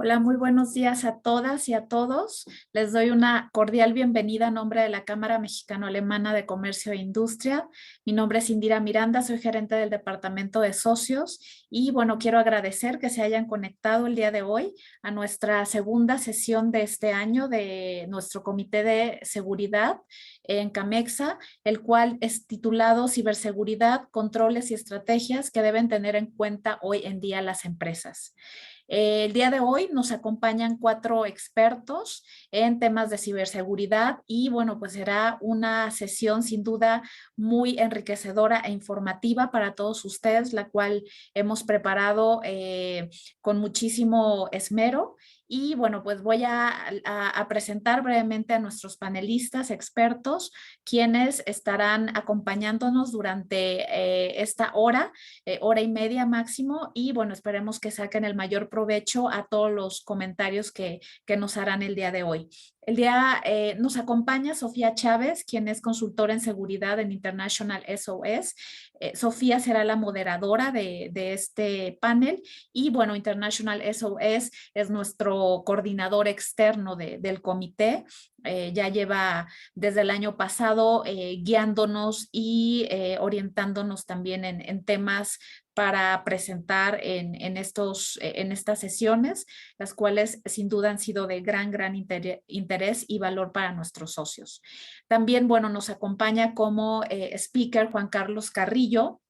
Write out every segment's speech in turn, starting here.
Hola, muy buenos días a todas y a todos. Les doy una cordial bienvenida a nombre de la Cámara Mexicano-Alemana de Comercio e Industria. Mi nombre es Indira Miranda, soy gerente del Departamento de Socios y bueno, quiero agradecer que se hayan conectado el día de hoy a nuestra segunda sesión de este año de nuestro Comité de Seguridad en CAMEXA, el cual es titulado Ciberseguridad, Controles y Estrategias que deben tener en cuenta hoy en día las empresas. El día de hoy nos acompañan 4 expertos en temas de ciberseguridad y bueno, pues será una sesión sin duda muy enriquecedora e informativa para todos ustedes, la cual hemos preparado con muchísimo esmero. Y bueno, pues voy a presentar brevemente a nuestros panelistas expertos, quienes estarán acompañándonos durante esta hora y media máximo, y bueno, esperemos que saquen el mayor provecho a todos los comentarios que nos harán el día de hoy. Nos acompaña Sofía Chávez, quien es consultora en seguridad en International SOS. Sofía será la moderadora de este panel y bueno, International SOS es nuestro coordinador externo del comité. Ya lleva desde el año pasado guiándonos y orientándonos también en temas para presentar en estas sesiones, las cuales sin duda han sido de gran interés y valor para nuestros socios. También, bueno, nos acompaña como speaker Juan Carlos Carrillo.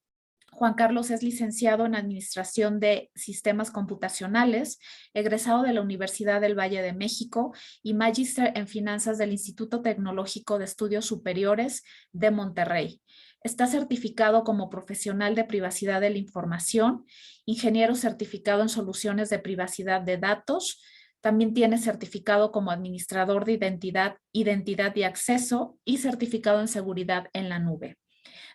Juan Carlos es licenciado en Administración de Sistemas Computacionales, egresado de la Universidad del Valle de México y magíster en Finanzas del Instituto Tecnológico de Estudios Superiores de Monterrey. Está certificado como profesional de privacidad de la información, ingeniero certificado en soluciones de privacidad de datos. También tiene certificado como administrador de identidad y acceso y certificado en seguridad en la nube.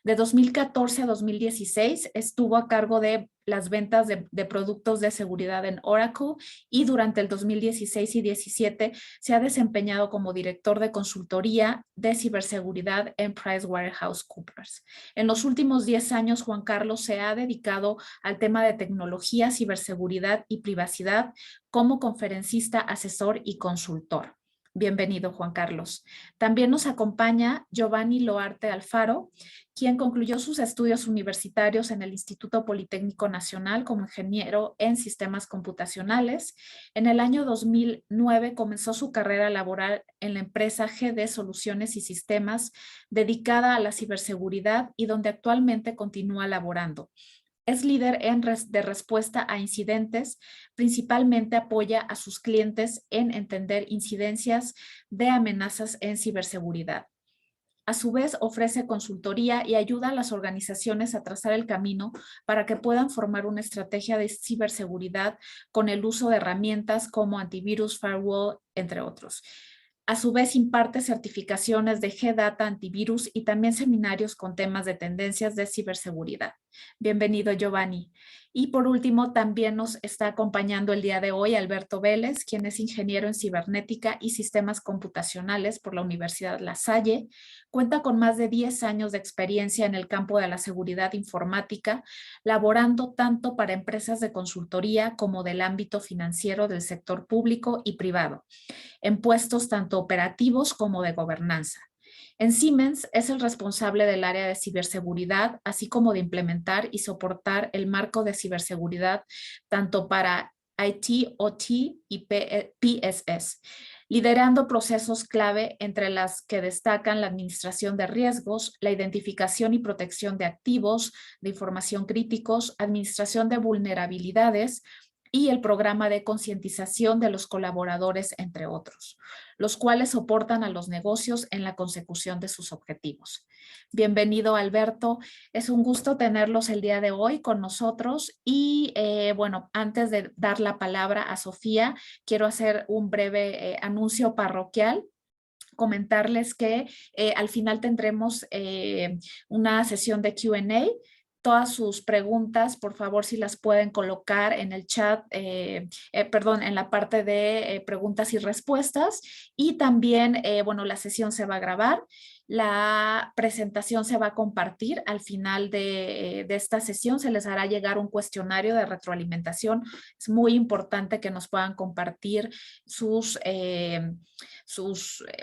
De 2014 a 2016 estuvo a cargo de las ventas de productos de seguridad en Oracle y durante el 2016 y 2017 se ha desempeñado como director de consultoría de ciberseguridad en PricewaterhouseCoopers. En los últimos 10 años, Juan Carlos se ha dedicado al tema de tecnología, ciberseguridad y privacidad como conferencista, asesor y consultor. Bienvenido, Juan Carlos. También nos acompaña Giovanni Loarte Alfaro, quien concluyó sus estudios universitarios en el Instituto Politécnico Nacional como ingeniero en sistemas computacionales. En el año 2009 comenzó su carrera laboral en la empresa GD Soluciones y Sistemas, dedicada a la ciberseguridad y donde actualmente continúa laborando. Es líder de respuesta a incidentes, principalmente apoya a sus clientes en entender incidencias de amenazas en ciberseguridad. A su vez, ofrece consultoría y ayuda a las organizaciones a trazar el camino para que puedan formar una estrategia de ciberseguridad con el uso de herramientas como antivirus, firewall, entre otros. A su vez, imparte certificaciones de G-Data Antivirus y también seminarios con temas de tendencias de ciberseguridad. Bienvenido, Giovanni. Y por último, también nos está acompañando el día de hoy Alberto Vélez, quien es ingeniero en cibernética y sistemas computacionales por la Universidad La Salle. Cuenta con más de 10 años de experiencia en el campo de la seguridad informática, laborando tanto para empresas de consultoría como del ámbito financiero del sector público y privado, en puestos tanto operativos como de gobernanza. En Siemens es el responsable del área de ciberseguridad, así como de implementar y soportar el marco de ciberseguridad tanto para IT, OT y PSS, liderando procesos clave entre las que destacan la administración de riesgos, la identificación y protección de activos, de información críticos, administración de vulnerabilidades, y el programa de concientización de los colaboradores, entre otros, los cuales soportan a los negocios en la consecución de sus objetivos. Bienvenido, Alberto. Es un gusto tenerlos el día de hoy con nosotros y bueno, antes de dar la palabra a Sofía, quiero hacer un breve anuncio parroquial. Comentarles que al final tendremos una sesión de Q&A. todas sus preguntas, por favor, si las pueden colocar en el chat, perdón, en la parte de preguntas y respuestas. Y también, bueno, la sesión se va a grabar. La presentación se va a compartir al final de esta sesión. Se les hará llegar un cuestionario de retroalimentación. Es muy importante que nos puedan compartir sus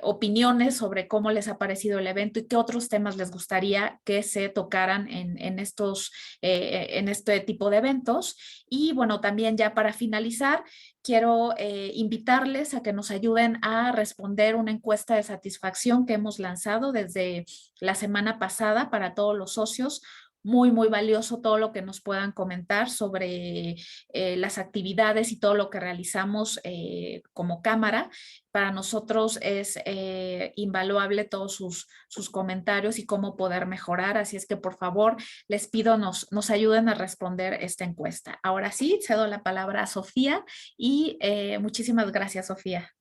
opiniones sobre cómo les ha parecido el evento y qué otros temas les gustaría que se tocaran en este tipo de eventos. Y bueno, también ya para finalizar, quiero invitarles a que nos ayuden a responder una encuesta de satisfacción que hemos lanzado desde la semana pasada para todos los socios. Muy, muy valioso todo lo que nos puedan comentar sobre las actividades y todo lo que realizamos como cámara. Para nosotros es invaluable todos sus comentarios y cómo poder mejorar. Así es que por favor les pido nos ayuden a responder esta encuesta. Ahora sí, cedo la palabra a Sofía y muchísimas gracias, Sofía.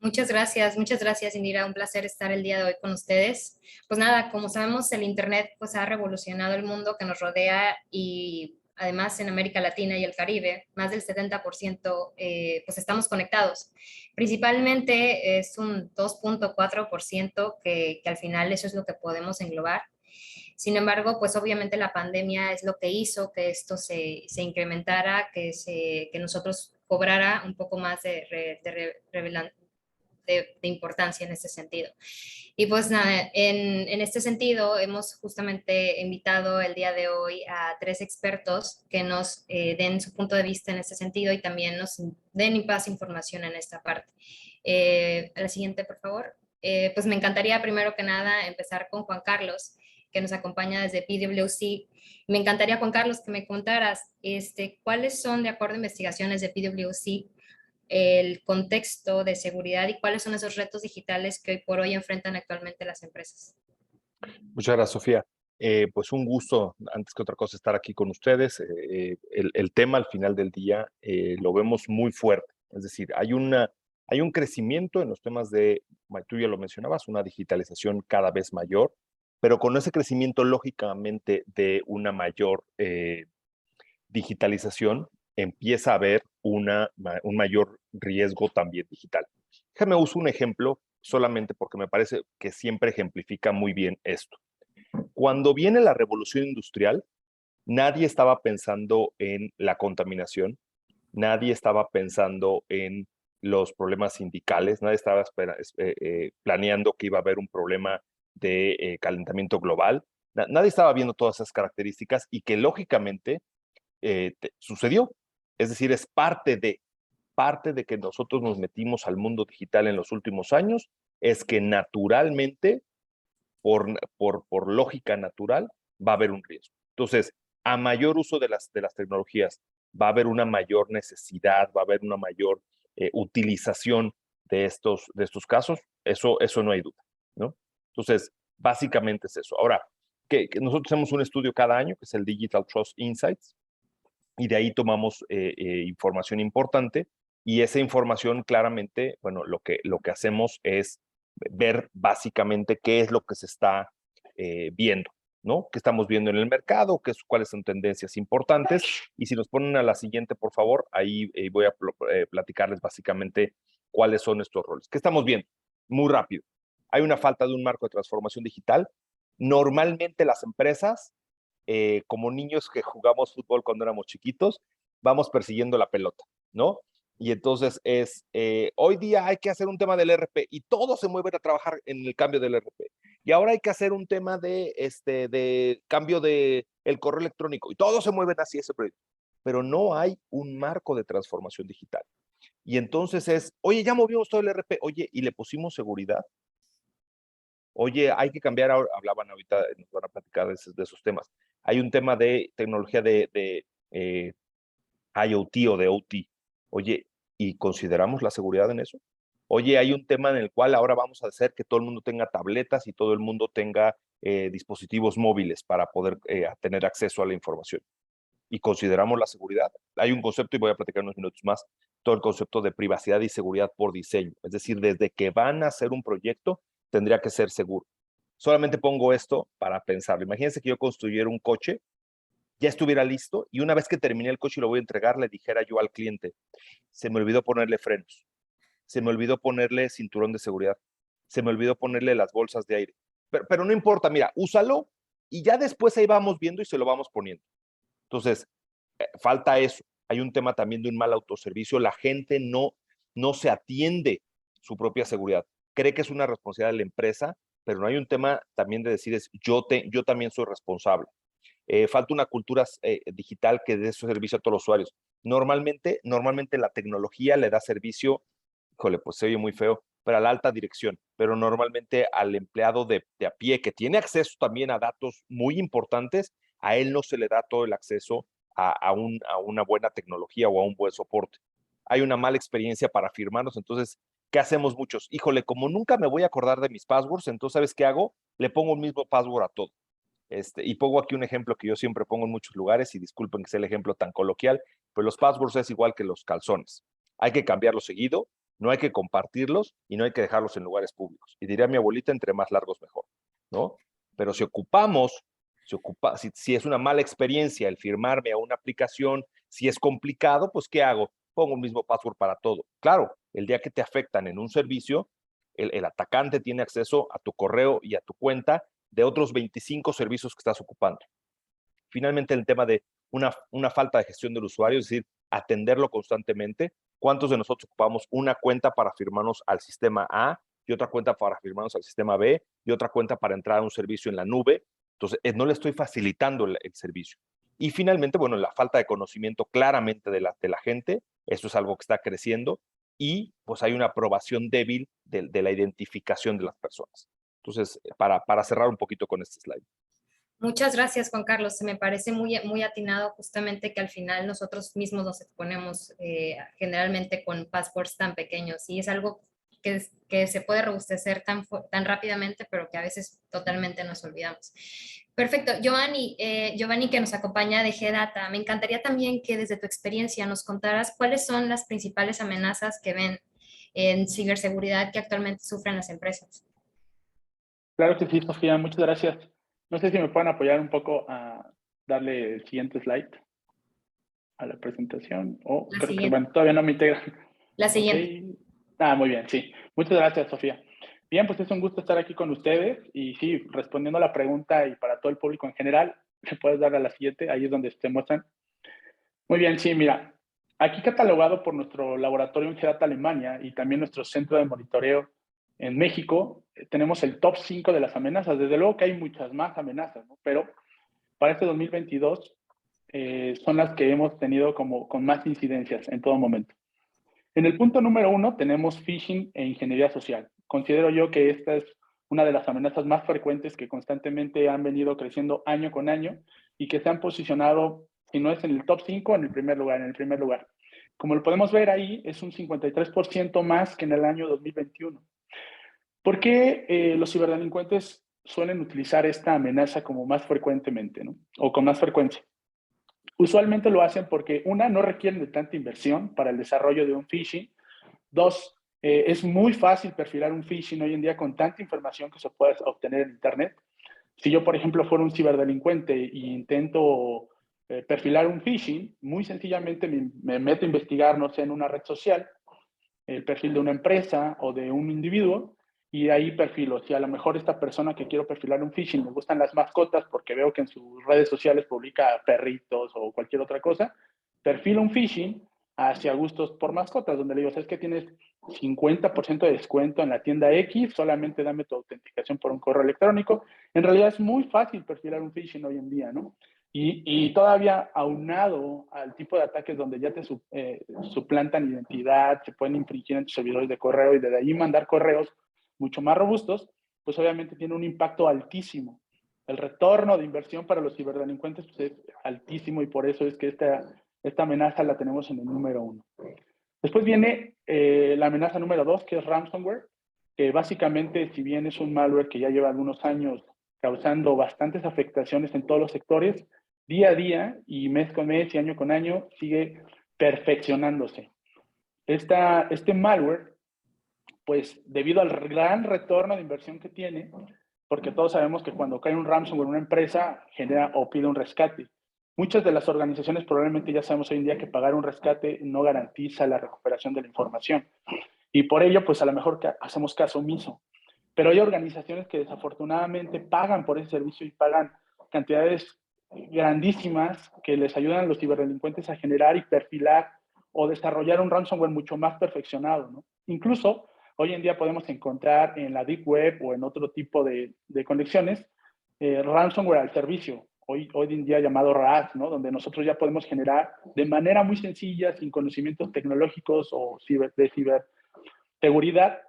Muchas gracias, Indira. Un placer estar el día de hoy con ustedes. Pues nada, como sabemos, el Internet pues ha revolucionado el mundo que nos rodea y además en América Latina y el Caribe, más del 70% pues estamos conectados. Principalmente es un 2.4% que al final eso es lo que podemos englobar. Sin embargo, pues obviamente la pandemia es lo que hizo que esto se incrementara, que nosotros cobrara un poco más de importancia en este sentido. Y pues nada, en este sentido hemos justamente invitado el día de hoy a 3 expertos que nos den su punto de vista en este sentido y también nos den más información en esta parte. A la siguiente, por favor. Pues me encantaría primero que nada empezar con Juan Carlos, que nos acompaña desde PwC. Me encantaría, Juan Carlos, que me contaras cuáles son, de acuerdo a investigaciones de PwC, el contexto de seguridad y cuáles son esos retos digitales que hoy por hoy enfrentan actualmente las empresas. Muchas gracias, Sofía. Pues un gusto, antes que otra cosa, estar aquí con ustedes. El tema al final del día lo vemos muy fuerte. Es decir, hay un crecimiento en los temas de, tú ya lo mencionabas, una digitalización cada vez mayor, pero con ese crecimiento, lógicamente, de una mayor digitalización, empieza a haber un mayor riesgo también digital. Déjame usar un ejemplo solamente porque me parece que siempre ejemplifica muy bien esto. Cuando viene la revolución industrial, nadie estaba pensando en la contaminación, nadie estaba pensando en los problemas sindicales, nadie estaba planeando que iba a haber un problema de calentamiento global, nadie estaba viendo todas esas características y que lógicamente sucedió. Es decir, es parte de que nosotros nos metimos al mundo digital en los últimos años, es que naturalmente, por lógica natural, va a haber un riesgo. Entonces, a mayor uso de las tecnologías, va a haber una mayor necesidad, va a haber una mayor utilización de estos casos, eso no hay duda, ¿no? Entonces, básicamente es eso. Ahora, que nosotros hacemos un estudio cada año, que es el Digital Trust Insights, y de ahí tomamos información importante y esa información claramente, bueno, lo que hacemos es ver básicamente qué es lo que se está viendo, ¿no? ¿Qué estamos viendo en el mercado? ¿Cuáles son tendencias importantes? Y si nos ponen a la siguiente, por favor, ahí voy a platicarles básicamente cuáles son estos roles. ¿Qué estamos viendo? Muy rápido. Hay una falta de un marco de transformación digital. Normalmente las empresas como niños que jugamos fútbol cuando éramos chiquitos, vamos persiguiendo la pelota, ¿no? Y entonces hoy día hay que hacer un tema del ERP y todos se mueven a trabajar en el cambio del ERP. Y ahora hay que hacer un tema de cambio de el correo electrónico y todos se mueven hacia ese proyecto. Pero no hay un marco de transformación digital. Y entonces oye, ya movimos todo el ERP, oye, y le pusimos seguridad. Oye, hay que cambiar, hablaban ahorita, nos van a platicar de esos temas. Hay un tema de tecnología de IoT o de OT. Oye, ¿y consideramos la seguridad en eso? Oye, hay un tema en el cual ahora vamos a hacer que todo el mundo tenga tabletas y todo el mundo tenga dispositivos móviles para poder tener acceso a la información. ¿Y consideramos la seguridad? Hay un concepto, y voy a platicar unos minutos más, todo el concepto de privacidad y seguridad por diseño. Es decir, desde que van a hacer un proyecto, tendría que ser seguro. Solamente pongo esto para pensarlo. Imagínense que yo construyera un coche, ya estuviera listo y una vez que terminé el coche y lo voy a entregar, le dijera yo al cliente, se me olvidó ponerle frenos, se me olvidó ponerle cinturón de seguridad, se me olvidó ponerle las bolsas de aire. Pero no importa, mira, úsalo y ya después ahí vamos viendo y se lo vamos poniendo. Entonces, falta eso. Hay un tema también de un mal autoservicio. La gente no se atiende su propia seguridad. Cree que es una responsabilidad de la empresa, pero no hay un tema también de decir yo también soy responsable. Falta una cultura digital que dé su servicio a todos los usuarios. Normalmente la tecnología le da servicio, híjole, pues se oye muy feo, pero a la alta dirección, pero normalmente al empleado de a pie que tiene acceso también a datos muy importantes, a él no se le da todo el acceso a una buena tecnología o a un buen soporte. Hay una mala experiencia para firmarnos, entonces, ¿qué hacemos muchos? Híjole, como nunca me voy a acordar de mis passwords, entonces, ¿sabes qué hago? Le pongo el mismo password a todo. Y pongo aquí un ejemplo que yo siempre pongo en muchos lugares, y disculpen que sea el ejemplo tan coloquial, pero los passwords es igual que los calzones. Hay que cambiarlos seguido, no hay que compartirlos y no hay que dejarlos en lugares públicos. Y diría mi abuelita, entre más largos mejor, ¿no? Pero si es una mala experiencia el firmarme a una aplicación, si es complicado, pues ¿qué hago? Pongo el mismo password para todo. Claro, el día que te afectan en un servicio, el atacante tiene acceso a tu correo y a tu cuenta de otros 25 servicios que estás ocupando. Finalmente, el tema de una falta de gestión del usuario, es decir, atenderlo constantemente. ¿Cuántos de nosotros ocupamos una cuenta para firmarnos al sistema A y otra cuenta para firmarnos al sistema B y otra cuenta para entrar a un servicio en la nube? Entonces, no le estoy facilitando el servicio. Y finalmente, bueno, la falta de conocimiento claramente de la gente, esto es algo que está creciendo, y pues hay una aprobación débil de la identificación de las personas. Entonces, para cerrar un poquito con este slide. Muchas gracias, Juan Carlos. Se me parece muy atinado justamente que al final nosotros mismos nos exponemos generalmente con passwords tan pequeños y es algo que se puede robustecer tan rápidamente, pero que a veces totalmente nos olvidamos. Perfecto. Giovanni, que nos acompaña de G-Data, me encantaría también que desde tu experiencia nos contaras cuáles son las principales amenazas que ven en ciberseguridad que actualmente sufren las empresas. Claro que sí, Sofía, muchas gracias. No sé si me pueden apoyar un poco a darle el siguiente slide a la presentación. La Creo que, siguiente. bueno, todavía no me integra. La siguiente. Okay. Muy bien, sí. Muchas gracias, Sofía. Bien, pues es un gusto estar aquí con ustedes. Y sí, respondiendo a la pregunta y para todo el público en general, me puedes dar a la siguiente, ahí es donde se muestran. Muy bien, sí, mira. Aquí catalogado por nuestro laboratorio en G-Data Alemania y también nuestro centro de monitoreo en México, tenemos el top 5 de las amenazas. Desde luego que hay muchas más amenazas, ¿no? Pero para este 2022 son las que hemos tenido con más incidencias en todo momento. En el punto número 1 tenemos phishing e ingeniería social. Considero yo que esta es una de las amenazas más frecuentes que constantemente han venido creciendo año con año y que se han posicionado, si no es en el top 5, en el primer lugar. Como lo podemos ver ahí, es un 53% más que en el año 2021. ¿Por qué los ciberdelincuentes suelen utilizar esta amenaza como más frecuentemente, ¿no? O con más frecuencia? Usualmente lo hacen porque, una, no requieren de tanta inversión para el desarrollo de un phishing. Dos, es muy fácil perfilar un phishing hoy en día con tanta información que se puede obtener en Internet. Si yo, por ejemplo, fuera un ciberdelincuente e intento perfilar un phishing, muy sencillamente me meto a investigar, no sé, en una red social, el perfil de una empresa o de un individuo, y ahí perfilo. Si a lo mejor esta persona que quiero perfilar un phishing me gustan las mascotas porque veo que en sus redes sociales publica perritos o cualquier otra cosa, perfilo un phishing hacia gustos por mascotas, donde le digo, ¿sabes qué? Tienes 50% de descuento en la tienda X, solamente dame tu autenticación por un correo electrónico. En realidad es muy fácil perfilar un phishing hoy en día, ¿no? Y todavía aunado al tipo de ataques donde ya te suplantan identidad, se pueden infringir en tus servidores de correo y desde ahí mandar correos mucho más robustos, pues obviamente tiene un impacto altísimo. El retorno de inversión para los ciberdelincuentes pues, es altísimo y por eso es que esta amenaza la tenemos en el número 1. Después viene la amenaza número 2, que es ransomware, que básicamente, si bien es un malware que ya lleva algunos años causando bastantes afectaciones en todos los sectores, día a día y mes con mes y año con año sigue perfeccionándose. Este malware, pues debido al gran retorno de inversión que tiene, porque todos sabemos que cuando cae un ransomware en una empresa, genera o pide un rescate. Muchas de las organizaciones probablemente ya sabemos hoy en día que pagar un rescate no garantiza la recuperación de la información. Y por ello, pues a lo mejor hacemos caso omiso. Pero hay organizaciones que desafortunadamente pagan por ese servicio y pagan cantidades grandísimas que les ayudan a los ciberdelincuentes a generar y perfilar o desarrollar un ransomware mucho más perfeccionado, ¿no? Incluso hoy en día podemos encontrar en la Deep Web o en otro tipo de conexiones ransomware al servicio, hoy en día llamado RAS, ¿no? Donde nosotros ya podemos generar de manera muy sencilla, sin conocimientos tecnológicos o de ciberseguridad,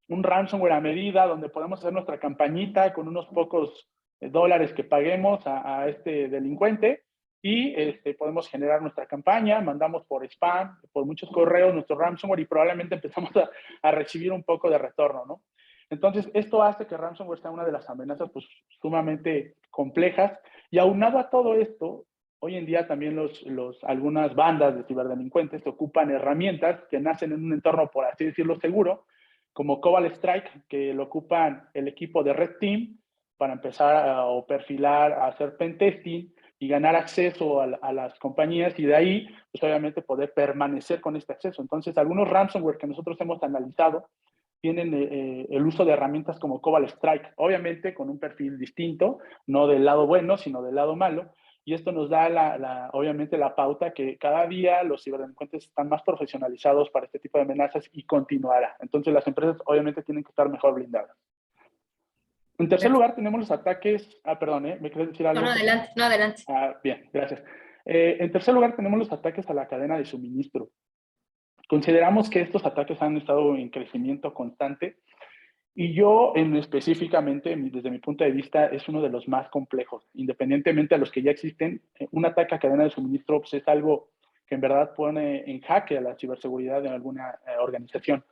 un ransomware a medida donde podemos hacer nuestra campañita con unos pocos dólares que paguemos a este delincuente y podemos generar nuestra campaña, mandamos por spam, por muchos correos nuestro ransomware y probablemente empezamos a recibir un poco de retorno, ¿no? Entonces, esto hace que ransomware sea una de las amenazas pues, sumamente complejas y aunado a todo esto, hoy en día también algunas bandas de ciberdelincuentes ocupan herramientas que nacen en un entorno, por así decirlo, seguro, como Cobalt Strike, que lo ocupan el equipo de Red Team para empezar a perfilar, a hacer pentesting y ganar acceso a las compañías y de ahí, pues obviamente poder permanecer con este acceso. Entonces, algunos ransomware que nosotros hemos analizado tienen el uso de herramientas como Cobalt Strike, obviamente con un perfil distinto, no del lado bueno, sino del lado malo, y esto nos da obviamente la pauta que cada día los ciberdelincuentes están más profesionalizados para este tipo de amenazas y continuará. Entonces las empresas obviamente tienen que estar mejor blindadas. En tercer lugar tenemos los ataques, perdón, ¿me quieres decir algo? No, adelante, no, adelante. Bien, gracias. En tercer lugar tenemos los ataques a la cadena de suministro. Consideramos que estos ataques han estado en crecimiento constante y yo específicamente, desde mi punto de vista, es uno de los más complejos. Independientemente de los que ya existen, un ataque a cadena de suministro pues, es algo que en verdad pone en jaque a la ciberseguridad de alguna organización.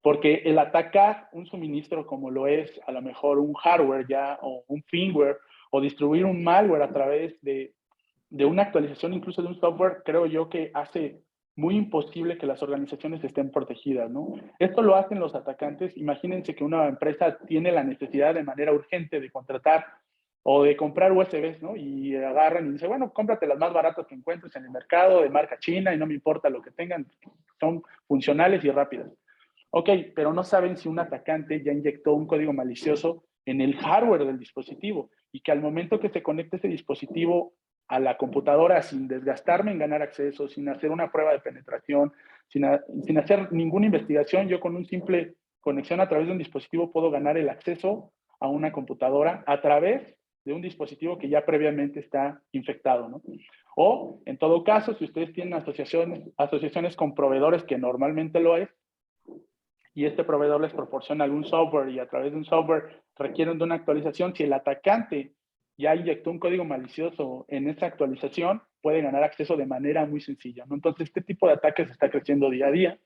Porque el atacar un suministro como lo es a lo mejor un hardware ya o un firmware o distribuir un malware a través de una actualización incluso de un software, creo yo que hace muy imposible que las organizaciones estén protegidas, ¿no? Esto lo hacen los atacantes. Imagínense que una empresa tiene la necesidad de manera urgente de contratar o de comprar USBs, ¿no? Y agarran y dicen, bueno, cómprate las más baratas que encuentres en el mercado de marca china y no me importa lo que tengan, son funcionales y rápidas. Ok, pero no saben si un atacante ya inyectó un código malicioso en el hardware del dispositivo y que al momento que se conecte ese dispositivo a la computadora sin desgastarme en ganar acceso, sin hacer una prueba de penetración, sin hacer ninguna investigación, yo con un simple conexión a través de un dispositivo puedo ganar el acceso a una computadora a través de un dispositivo que ya previamente está infectado, ¿no? O, en todo caso, si ustedes tienen asociaciones con proveedores, que normalmente lo es, y este proveedor les proporciona algún software y a través de un software requieren de una actualización, si el atacante ya inyectó un código malicioso en esa actualización, puede ganar acceso de manera muy sencilla, ¿no? Entonces, este tipo de ataques está creciendo día a día.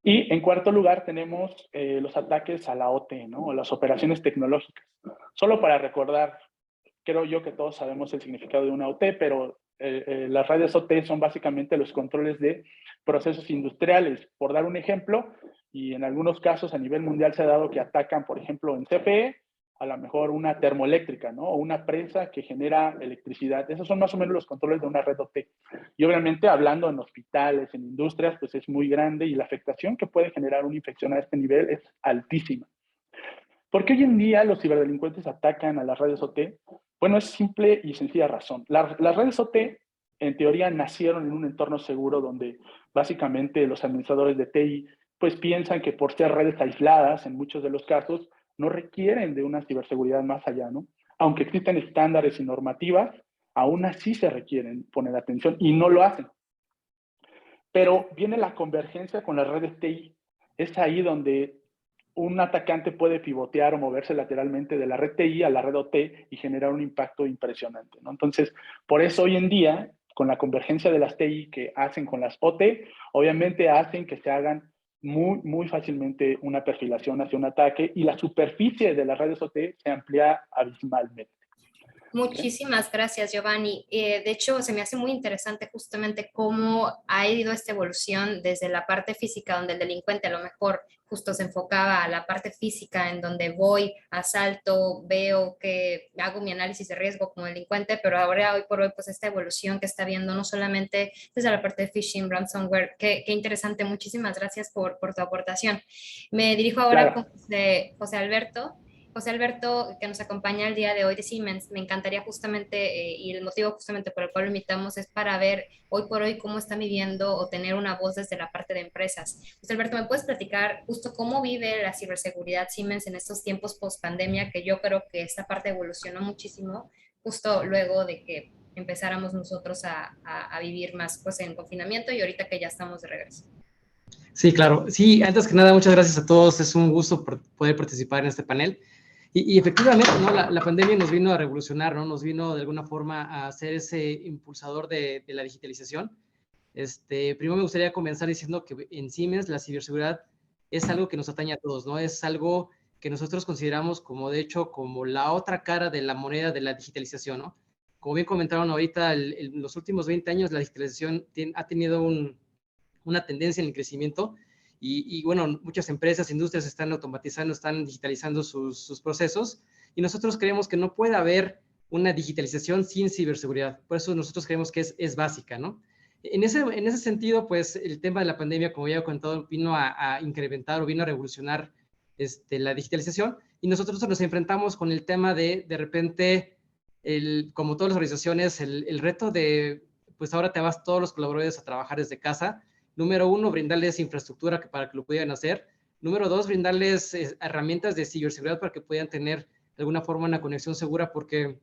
Y en cuarto lugar tenemos los ataques a la OT, ¿no? O las operaciones tecnológicas. Solo para recordar, creo yo que todos sabemos el significado de una OT, pero las redes OT son básicamente los controles de procesos industriales. Por dar un ejemplo, y en algunos casos a nivel mundial se ha dado que atacan, por ejemplo, en CFE, a lo mejor una termoeléctrica, ¿no? O una presa que genera electricidad. Esos son más o menos los controles de una red OT. Y obviamente hablando en hospitales, en industrias, pues es muy grande y la afectación que puede generar una infección a este nivel es altísima. ¿Por qué hoy en día los ciberdelincuentes atacan a las redes OT? Bueno, es simple y sencilla razón. Las redes OT, en teoría, nacieron en un entorno seguro donde básicamente los administradores de TI pues piensan que por ser redes aisladas, en muchos de los casos, no requieren de una ciberseguridad más allá, ¿no? Aunque existen estándares y normativas, aún así se requieren poner atención y no lo hacen. Pero viene la convergencia con las redes TI. Es ahí donde un atacante puede pivotear o moverse lateralmente de la red TI a la red OT y generar un impacto impresionante, ¿no? Entonces, por eso hoy en día, con la convergencia de las TI que hacen con las OT, obviamente hacen que se hagan muy fácilmente una perfilación hacia un ataque y la superficie de las redes OT se amplía abismalmente. Muchísimas gracias, Giovanni. De hecho, se me hace muy interesante justamente cómo ha ido esta evolución desde la parte física, donde el delincuente a lo mejor justo se enfocaba a la parte física, en donde voy, asalto, veo que hago mi análisis de riesgo como delincuente, pero ahora, hoy por hoy, pues esta evolución que está viendo, no solamente desde la parte de phishing, ransomware, qué interesante. Muchísimas gracias por tu aportación. Me dirijo ahora con Claro, José Alberto. José Alberto, que nos acompaña el día de hoy de Siemens. Me encantaría justamente, y el motivo justamente por el cual lo invitamos es para ver hoy por hoy cómo está viviendo o tener una voz desde la parte de empresas. José Alberto, ¿me puedes platicar justo cómo vive la ciberseguridad Siemens en estos tiempos post pandemia? Que yo creo que esta parte evolucionó muchísimo justo luego de que empezáramos nosotros a vivir más pues en confinamiento y ahorita que ya estamos de regreso. Sí, claro. Sí, antes que nada, muchas gracias a todos. Es un gusto poder participar en este panel. Y efectivamente, ¿no? La pandemia nos vino a revolucionar, ¿no? Nos vino de alguna forma a ser ese impulsador de la digitalización. Primero me gustaría comenzar diciendo que en Siemens la ciberseguridad es algo que nos atañe a todos, ¿no? Es algo que nosotros consideramos como, de hecho, como la otra cara de la moneda de la digitalización, ¿no? Como bien comentaron ahorita, en los últimos 20 años la digitalización ha tenido una tendencia en el crecimiento y bueno, muchas empresas, industrias están automatizando, están digitalizando sus procesos y nosotros creemos que no puede haber una digitalización sin ciberseguridad. Por eso nosotros creemos que es básica, ¿no? En ese sentido, pues el tema de la pandemia, como ya he contado, vino a incrementar o vino a revolucionar la digitalización y nosotros nos enfrentamos con el tema de repente, como todas las organizaciones, el reto de, pues ahora te vas todos los colaboradores a trabajar desde casa. Número uno, brindarles infraestructura para que lo pudieran hacer. Número dos, brindarles herramientas de ciberseguridad para que puedan tener de alguna forma una conexión segura, porque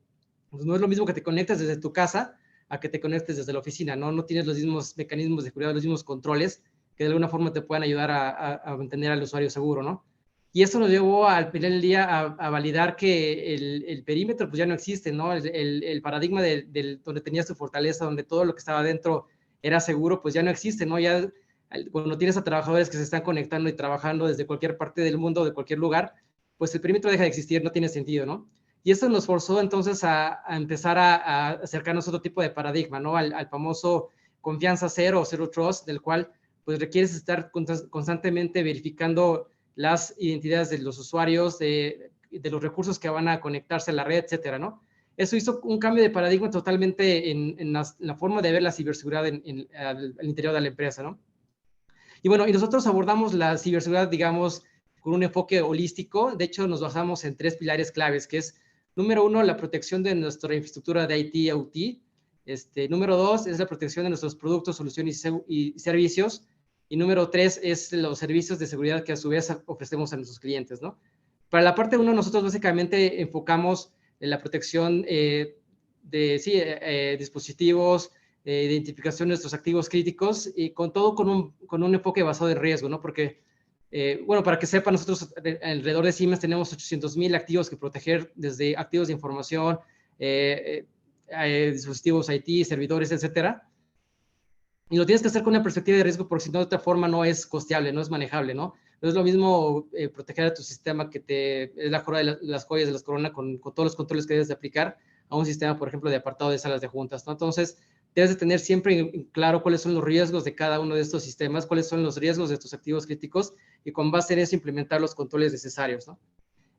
pues, no es lo mismo que te conectes desde tu casa a que te conectes desde la oficina, ¿no? No tienes los mismos mecanismos de seguridad, los mismos controles que de alguna forma te puedan ayudar a mantener al usuario seguro, ¿no? Y eso nos llevó al final del día a validar que el perímetro pues ya no existe, ¿no? El paradigma donde tenías tu fortaleza, donde todo lo que estaba dentro era seguro, pues ya no existe, ¿no? Ya cuando tienes a trabajadores que se están conectando y trabajando desde cualquier parte del mundo, de cualquier lugar, pues el perímetro deja de existir, no tiene sentido, ¿no? Y eso nos forzó entonces a empezar a acercarnos a otro tipo de paradigma, ¿no? Al famoso confianza cero o zero trust, del cual pues requieres estar constantemente verificando las identidades de los usuarios, de los recursos que van a conectarse a la red, etcétera, ¿no? Eso hizo un cambio de paradigma totalmente en la forma de ver la ciberseguridad al interior de la empresa, ¿no? Y bueno, y nosotros abordamos la ciberseguridad, digamos, con un enfoque holístico. De hecho, nos basamos en 3 pilares claves, que es, número uno, la protección de nuestra infraestructura de IT y OT. Número 2 es la protección de nuestros productos, soluciones y servicios. Y número 3 es los servicios de seguridad que a su vez ofrecemos a nuestros clientes, ¿no? Para la parte 1, nosotros básicamente enfocamos en la protección de dispositivos, identificación de nuestros activos críticos y con todo con un enfoque basado en riesgo, ¿no? Porque, bueno, para que sepan, nosotros alrededor de Siemens tenemos 800,000 activos que proteger, desde activos de información, dispositivos IT, servidores, etcétera. Y lo tienes que hacer con una perspectiva de riesgo porque si no, de otra forma no es costeable, no es manejable, ¿no? No es lo mismo proteger a tu sistema que es la joya de las joyas de las coronas con todos los controles que debes de aplicar a un sistema, por ejemplo, de apartado de salas de juntas, ¿no? Entonces, debes de tener siempre en claro cuáles son los riesgos de cada uno de estos sistemas, cuáles son los riesgos de tus activos críticos y con base en eso implementar los controles necesarios, ¿no?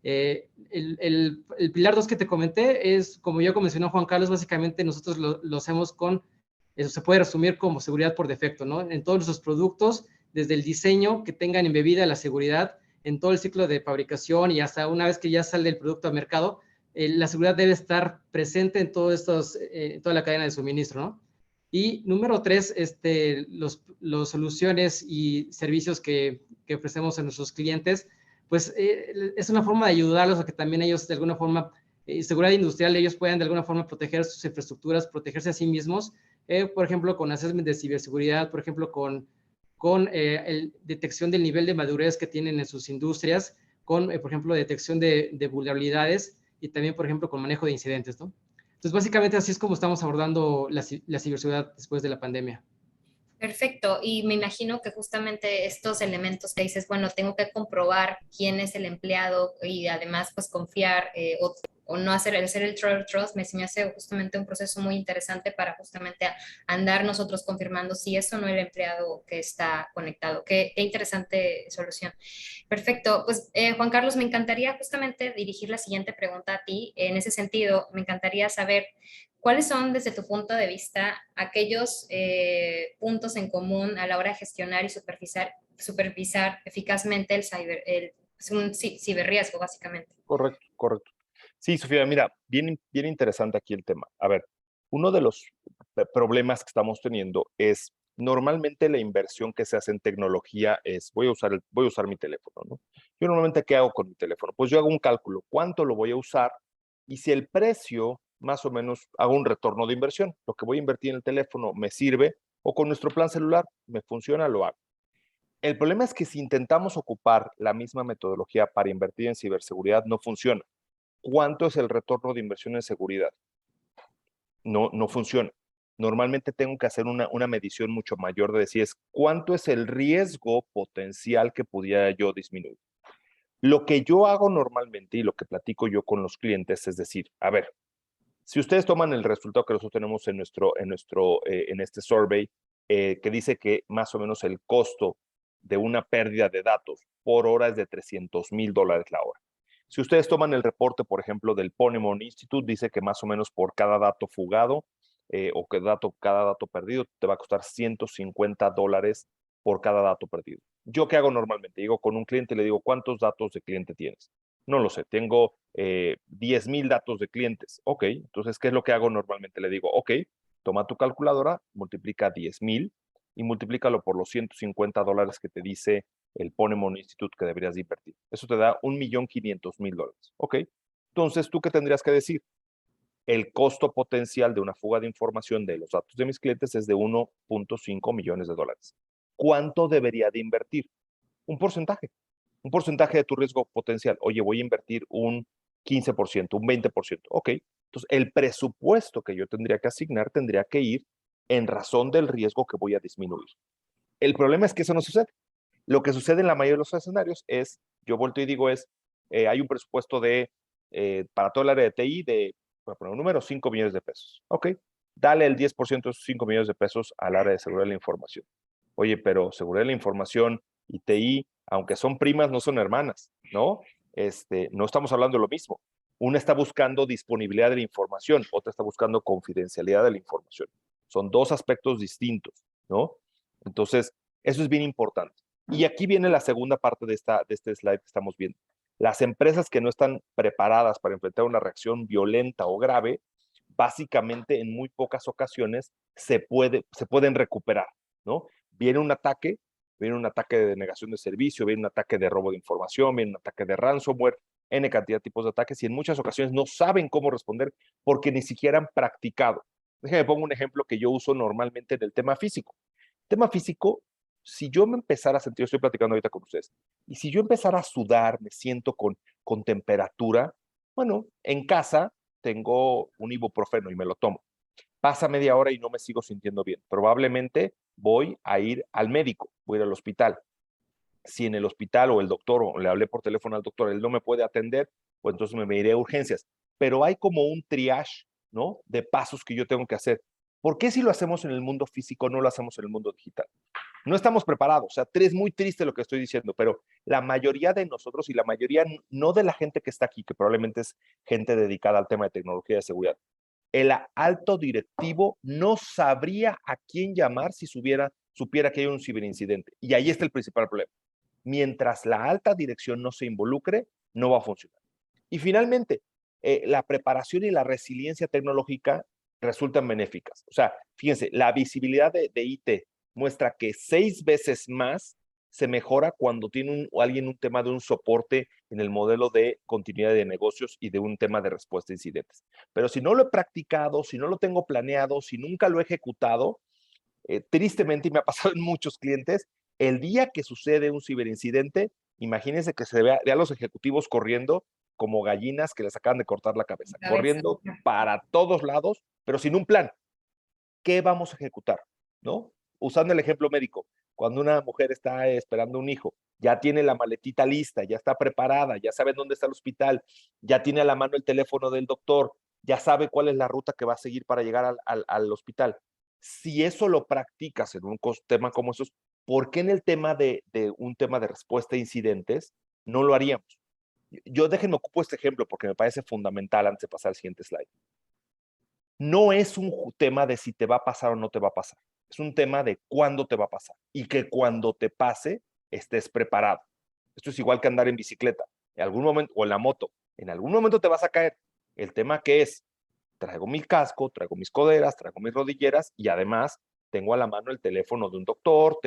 El pilar 2 que te comenté es, como ya mencionó Juan Carlos, básicamente nosotros lo hacemos con, eso se puede resumir como seguridad por defecto, ¿no? En todos nuestros productos, desde el diseño que tengan embebida la seguridad, en todo el ciclo de fabricación y hasta una vez que ya sale el producto al mercado, la seguridad debe estar presente en toda la cadena de suministro, ¿no? Y número 3, los soluciones y servicios que ofrecemos a nuestros clientes, pues es una forma de ayudarlos a que también ellos de alguna forma, seguridad industrial, ellos puedan de alguna forma proteger sus infraestructuras, protegerse a sí mismos, por ejemplo, con assessment de ciberseguridad, por ejemplo, con detección del nivel de madurez que tienen en sus industrias, con, por ejemplo, detección de vulnerabilidades y también, por ejemplo, con manejo de incidentes, ¿no? Entonces, básicamente así es como estamos abordando la ciberseguridad después de la pandemia. Perfecto, y me imagino que justamente estos elementos que dices, bueno, tengo que comprobar quién es el empleado y además pues confiar o o no hacer el Zero Trust, se me hace justamente un proceso muy interesante para justamente andar nosotros confirmando si es o no el empleado que está conectado. Qué interesante solución. Perfecto. Pues Juan Carlos, me encantaría justamente dirigir la siguiente pregunta a ti. En ese sentido, me encantaría saber cuáles son desde tu punto de vista aquellos puntos en común a la hora de gestionar y supervisar eficazmente es un ciberriesgo, básicamente. Correcto, correcto. Sí, Sofía, mira, bien interesante aquí el tema. A ver, uno de los problemas que estamos teniendo es normalmente la inversión que se hace en tecnología es, voy a usar mi teléfono, ¿no? Yo normalmente, ¿qué hago con mi teléfono? Pues yo hago un cálculo, ¿cuánto lo voy a usar? Y si el precio, más o menos, hago un retorno de inversión, lo que voy a invertir en el teléfono me sirve, o con nuestro plan celular, me funciona, lo hago. El problema es que si intentamos ocupar la misma metodología para invertir en ciberseguridad, no funciona. ¿Cuánto es el retorno de inversión en seguridad? No funciona. Normalmente tengo que hacer una medición mucho mayor de decir cuánto es el riesgo potencial que pudiera yo disminuir. Lo que yo hago normalmente y lo que platico yo con los clientes es decir, a ver, si ustedes toman el resultado que nosotros tenemos en este survey, que dice que más o menos el costo de una pérdida de datos por hora es de $300,000 la hora. Si ustedes toman el reporte, por ejemplo, del Ponemon Institute, dice que más o menos por cada dato fugado o cada dato perdido te va a costar $150 por cada dato perdido. ¿Yo qué hago normalmente? Llego con un cliente y le digo, ¿cuántos datos de cliente tienes? No lo sé, tengo 10,000 datos de clientes. Ok, entonces, ¿qué es lo que hago normalmente? Le digo, ok, toma tu calculadora, multiplica 10,000 y multiplícalo por los $150 que te dice el Ponemon Institute que deberías de invertir. Eso te da $1,500,000. Ok, entonces, ¿tú qué tendrías que decir? El costo potencial de una fuga de información de los datos de mis clientes es de $1.5 millones. ¿Cuánto debería de invertir? Un porcentaje de tu riesgo potencial. Oye, voy a invertir un 15%, un 20%. Ok, entonces el presupuesto que yo tendría que asignar tendría que ir en razón del riesgo que voy a disminuir. El problema es que eso no sucede. Lo que sucede en la mayoría de los escenarios es, yo vuelto y digo hay un presupuesto para todo el área de TI voy a poner un número, 5 millones de pesos. Ok, dale el 10% de esos 5 millones de pesos al área de seguridad de la información. Oye, pero seguridad de la información y TI, aunque son primas, no son hermanas, ¿no? No estamos hablando de lo mismo. Una está buscando disponibilidad de la información, otra está buscando confidencialidad de la información. Son dos aspectos distintos, ¿no? Entonces, eso es bien importante. Y aquí viene la segunda parte de este slide que estamos viendo. Las empresas que no están preparadas para enfrentar una reacción violenta o grave, básicamente en muy pocas ocasiones se pueden recuperar, ¿no? Viene un ataque de denegación de servicio, viene un ataque de robo de información, viene un ataque de ransomware, N cantidad de tipos de ataques y en muchas ocasiones no saben cómo responder porque ni siquiera han practicado. Déjenme pongo un ejemplo que yo uso normalmente en el tema físico. Tema físico, si yo me empezara a sentir, estoy platicando ahorita con ustedes, y si yo empezara a sudar, me siento con temperatura, bueno, en casa tengo un ibuprofeno y me lo tomo. Pasa media hora y no me sigo sintiendo bien. Probablemente voy a ir al médico, voy a ir al hospital. Si en el hospital o el doctor, o le hablé por teléfono al doctor, él no me puede atender, pues entonces me iré a urgencias. Pero hay como un triage, ¿no? De pasos que yo tengo que hacer. ¿Por qué si lo hacemos en el mundo físico no lo hacemos en el mundo digital? No estamos preparados. O sea, es muy triste lo que estoy diciendo, pero la mayoría de nosotros y la mayoría no de la gente que está aquí, que probablemente es gente dedicada al tema de tecnología de seguridad, el alto directivo no sabría a quién llamar si supiera que hay un ciberincidente. Y ahí está el principal problema. Mientras la alta dirección no se involucre, no va a funcionar. Y finalmente, la preparación y la resiliencia tecnológica resultan benéficas. O sea, fíjense, la visibilidad de IT muestra que 6 veces más se mejora cuando tiene alguien un tema de un soporte en el modelo de continuidad de negocios y de un tema de respuesta a incidentes. Pero si no lo he practicado, si no lo tengo planeado, si nunca lo he ejecutado, tristemente, y me ha pasado en muchos clientes, el día que sucede un ciberincidente, imagínense que se vea a los ejecutivos corriendo como gallinas que les acaban de cortar la cabeza, corriendo para todos lados, pero sin un plan. ¿Qué vamos a ejecutar? ¿No? Usando el ejemplo médico, Cuando una mujer está esperando un hijo, ya tiene la maletita lista, ya está preparada, ya sabe dónde está el hospital, ya tiene a la mano el teléfono del doctor, ya sabe cuál es la ruta que va a seguir para llegar al hospital. Si eso lo practicas en un tema como esos, ¿por qué en el tema de un tema de respuesta a incidentes no lo haríamos? Yo déjenme ocupo este ejemplo porque me parece fundamental antes de pasar al siguiente slide. No es un tema de si te va a pasar o no te va a pasar. Es un tema de cuándo te va a pasar y que cuando te pase estés preparado. Esto es igual que andar en bicicleta. En algún momento, o en la moto, en algún momento te vas a caer. El tema que es, traigo mi casco, traigo mis coderas, traigo mis rodilleras y además tengo a la mano el teléfono de un doctor,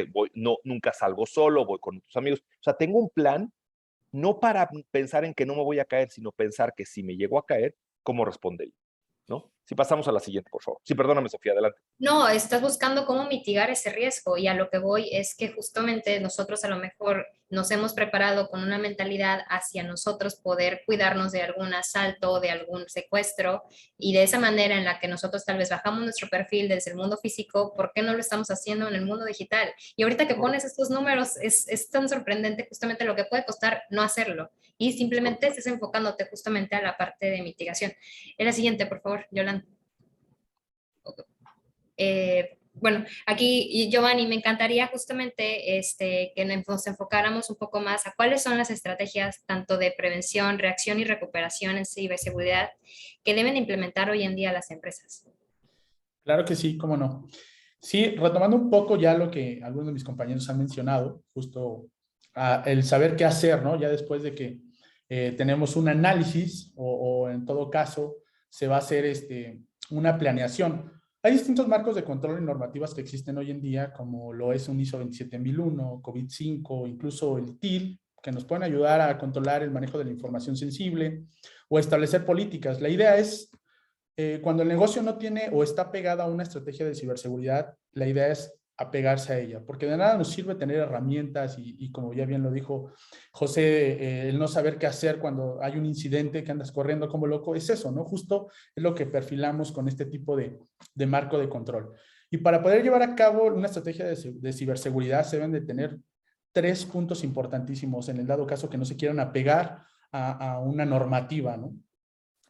nunca salgo solo, voy con otros amigos. O sea, tengo un plan no para pensar en que no me voy a caer, sino pensar que si me llego a caer, ¿cómo respondería? ¿No? Si pasamos a la siguiente, por favor. Sí, perdóname, Sofía, adelante. No, estás buscando cómo mitigar ese riesgo y a lo que voy es que justamente nosotros a lo mejor nos hemos preparado con una mentalidad hacia nosotros poder cuidarnos de algún asalto, de algún secuestro y de esa manera en la que nosotros tal vez bajamos nuestro perfil desde el mundo físico, ¿por qué no lo estamos haciendo en el mundo digital? Y ahorita que pones estos números es tan sorprendente justamente lo que puede costar no hacerlo y simplemente estés enfocándote justamente a la parte de mitigación. En la siguiente, por favor, Yolanda. Bueno, aquí, Giovanni, me encantaría justamente que nos enfocáramos un poco más a cuáles son las estrategias tanto de prevención, reacción y recuperación en ciberseguridad que deben implementar hoy en día las empresas. Claro que sí, cómo no. Sí, retomando un poco ya lo que algunos de mis compañeros han mencionado, justo el saber qué hacer, ¿no? Ya después de que tenemos un análisis o en todo caso se va a hacer una planeación. Hay distintos marcos de control y normativas que existen hoy en día, como lo es un ISO 27001, COVID-5, incluso el TIL, que nos pueden ayudar a controlar el manejo de la información sensible o establecer políticas. La idea es, cuando el negocio no tiene o está pegado a una estrategia de ciberseguridad, la idea es apegarse a ella, porque de nada nos sirve tener herramientas y como ya bien lo dijo José, el no saber qué hacer cuando hay un incidente que andas corriendo como loco, es eso, ¿no? Justo es lo que perfilamos con este tipo de marco de control. Y para poder llevar a cabo una estrategia de ciberseguridad se deben de tener 3 puntos importantísimos en el dado caso que no se quieran apegar a una normativa, ¿no?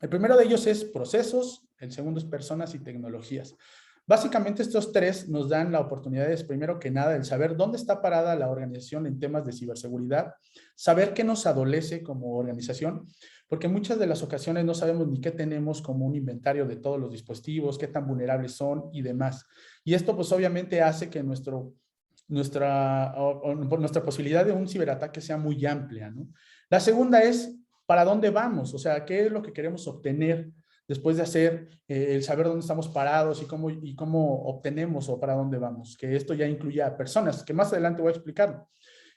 El primero de ellos es procesos, el segundo es personas y tecnologías. Básicamente estos 3 nos dan la oportunidad de, primero que nada, el saber dónde está parada la organización en temas de ciberseguridad, saber qué nos adolece como organización, porque muchas de las ocasiones no sabemos ni qué tenemos como un inventario de todos los dispositivos, qué tan vulnerables son y demás. Y esto pues obviamente hace que nuestra posibilidad de un ciberataque sea muy amplia, ¿no? La segunda es ¿para dónde vamos? O sea, ¿qué es lo que queremos obtener después de hacer el saber dónde estamos parados y cómo obtenemos o para dónde vamos? Que esto ya incluye a personas, que más adelante voy a explicarlo.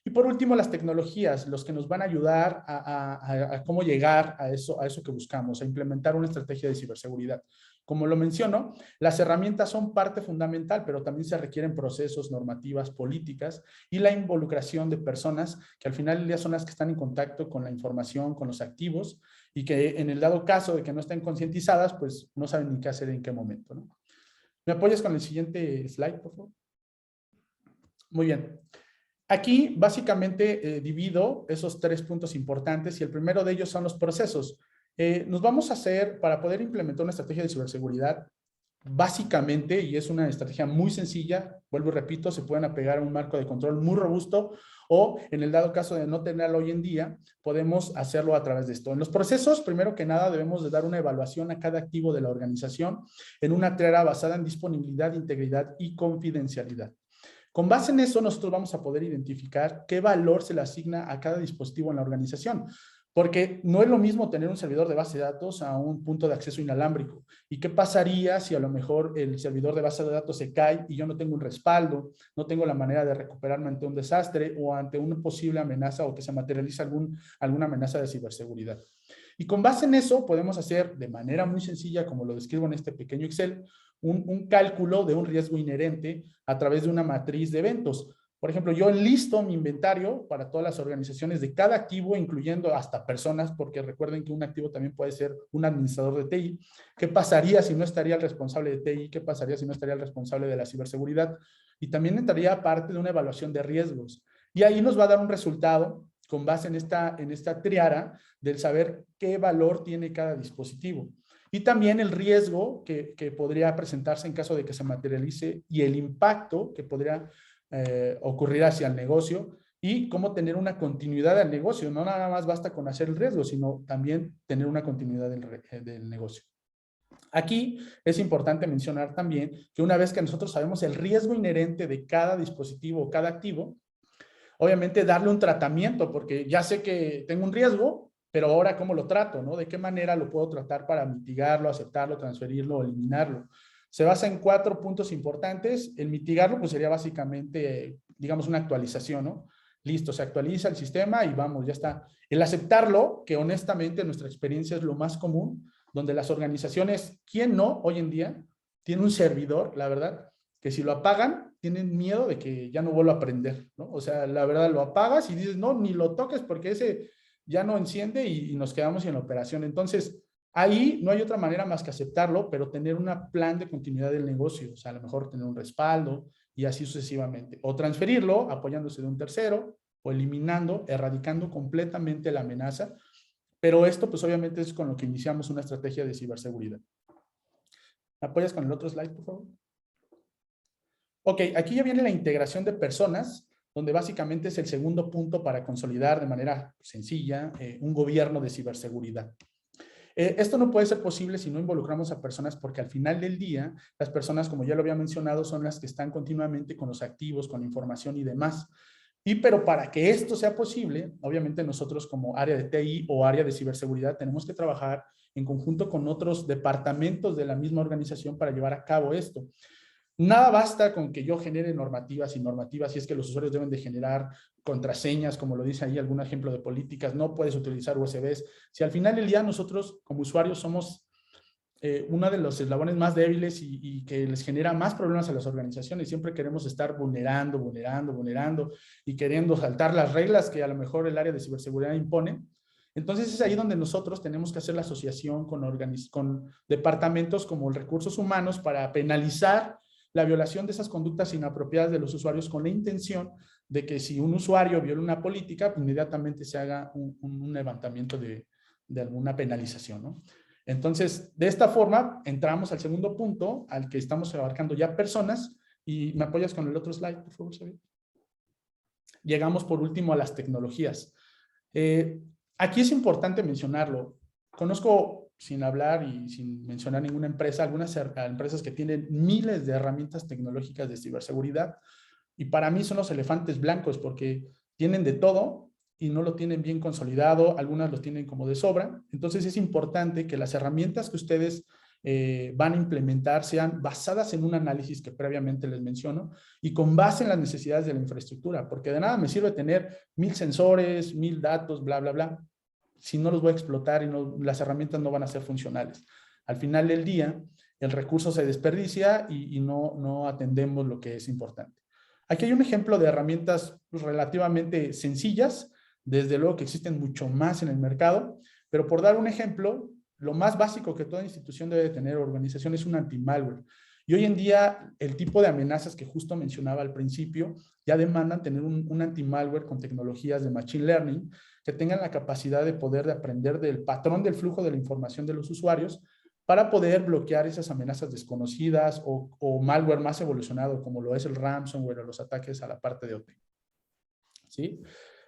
Y por último, las tecnologías, los que nos van a ayudar a cómo llegar a eso que buscamos, a implementar una estrategia de ciberseguridad. Como lo menciono, las herramientas son parte fundamental, pero también se requieren procesos, normativas, políticas y la involucración de personas que al final del día son las que están en contacto con la información, con los activos y que en el dado caso de que no estén concientizadas, pues no saben ni qué hacer en qué momento, ¿no? ¿Me apoyas con el siguiente slide, por favor? Muy bien. Aquí básicamente divido esos 3 puntos importantes y el primero de ellos son los procesos. Nos vamos a hacer, para poder implementar una estrategia de ciberseguridad, básicamente, y es una estrategia muy sencilla, vuelvo y repito, se pueden apegar a un marco de control muy robusto o en el dado caso de no tenerlo hoy en día, podemos hacerlo a través de esto. En los procesos, primero que nada, debemos de dar una evaluación a cada activo de la organización en una tarea basada en disponibilidad, integridad y confidencialidad. Con base en eso, nosotros vamos a poder identificar qué valor se le asigna a cada dispositivo en la organización. Porque no es lo mismo tener un servidor de base de datos a un punto de acceso inalámbrico. ¿Y qué pasaría si a lo mejor el servidor de base de datos se cae y yo no tengo un respaldo, no tengo la manera de recuperarme ante un desastre o ante una posible amenaza o que se materialice alguna amenaza de ciberseguridad? Y con base en eso podemos hacer de manera muy sencilla, como lo describo en este pequeño Excel, un cálculo de un riesgo inherente a través de una matriz de eventos. Por ejemplo, yo enlisto mi inventario para todas las organizaciones de cada activo, incluyendo hasta personas, porque recuerden que un activo también puede ser un administrador de TI. ¿Qué pasaría si no estaría el responsable de TI? ¿Qué pasaría si no estaría el responsable de la ciberseguridad? y también entraría parte de una evaluación de riesgos. Y ahí nos va a dar un resultado con base en esta triada del saber qué valor tiene cada dispositivo. Y también el riesgo que podría presentarse en caso de que se materialice y el impacto que podría ocurrir hacia el negocio y cómo tener una continuidad del negocio. No nada más basta con hacer el riesgo, sino también tener una continuidad del negocio. Aquí es importante mencionar también que una vez que nosotros sabemos el riesgo inherente de cada dispositivo o cada activo, obviamente darle un tratamiento, porque ya sé que tengo un riesgo, pero ahora ¿cómo lo trato? ¿No? ¿De qué manera lo puedo tratar para mitigarlo, aceptarlo, transferirlo o eliminarlo? Se basa en 4 puntos importantes. El mitigarlo pues sería básicamente, digamos, una actualización, ¿no? Listo, se actualiza el sistema y vamos, ya está. El aceptarlo, que honestamente en nuestra experiencia es lo más común, donde las organizaciones, ¿quién no hoy en día tiene un servidor, la verdad, que si lo apagan, tienen miedo de que ya no vuelva a prender, ¿no? O sea, la verdad, lo apagas y dices, no, ni lo toques porque ese ya no enciende y nos quedamos sin la operación. Entonces, ahí no hay otra manera más que aceptarlo, pero tener un plan de continuidad del negocio, o sea, a lo mejor tener un respaldo y así sucesivamente. O transferirlo apoyándose de un tercero o eliminando, erradicando completamente la amenaza. Pero esto, pues obviamente es con lo que iniciamos una estrategia de ciberseguridad. ¿Me apoyas con el otro slide, por favor? Ok, aquí ya viene la integración de personas, donde básicamente es el segundo punto para consolidar de manera sencilla un gobierno de ciberseguridad. Esto no puede ser posible si no involucramos a personas, porque al final del día, las personas, como ya lo había mencionado, son las que están continuamente con los activos, con información y demás. Pero para que esto sea posible, obviamente nosotros como área de TI o área de ciberseguridad tenemos que trabajar en conjunto con otros departamentos de la misma organización para llevar a cabo esto. Nada basta con que yo genere normativas y es que los usuarios deben de generar contraseñas, como lo dice ahí algún ejemplo de políticas, no puedes utilizar USBs. Si al final del día nosotros como usuarios somos uno de los eslabones más débiles y que les genera más problemas a las organizaciones, siempre queremos estar vulnerando y queriendo saltar las reglas que a lo mejor el área de ciberseguridad impone. Entonces es ahí donde nosotros tenemos que hacer la asociación con departamentos como recursos humanos para penalizar la violación de esas conductas inapropiadas de los usuarios con la intención de que si un usuario viola una política, inmediatamente se haga un levantamiento de alguna penalización, ¿no? Entonces, de esta forma, entramos al segundo punto, al que estamos abarcando ya personas, y me apoyas con el otro slide, por favor, Xavier. Llegamos por último a las tecnologías. Aquí es importante mencionarlo. Conozco, sin hablar y sin mencionar ninguna empresa, algunas empresas que tienen miles de herramientas tecnológicas de ciberseguridad, y para mí son los elefantes blancos porque tienen de todo y no lo tienen bien consolidado, algunas lo tienen como de sobra. Entonces es importante que las herramientas que ustedes van a implementar sean basadas en un análisis que previamente les menciono y con base en las necesidades de la infraestructura, porque de nada me sirve tener 1000 sensores, 1000 datos, bla, bla, bla, si no los voy a explotar y las herramientas no van a ser funcionales. Al final del día, el recurso se desperdicia y no atendemos lo que es importante. Aquí hay un ejemplo de herramientas relativamente sencillas. Desde luego que existen mucho más en el mercado, pero por dar un ejemplo, lo más básico que toda institución debe tener, organización, es un anti-malware. Y hoy en día, el tipo de amenazas que justo mencionaba al principio, ya demandan tener un anti-malware con tecnologías de machine learning que tengan la capacidad de poder aprender del patrón del flujo de la información de los usuarios para poder bloquear esas amenazas desconocidas o malware más evolucionado, como lo es el ransomware o los ataques a la parte de OT. ¿Sí?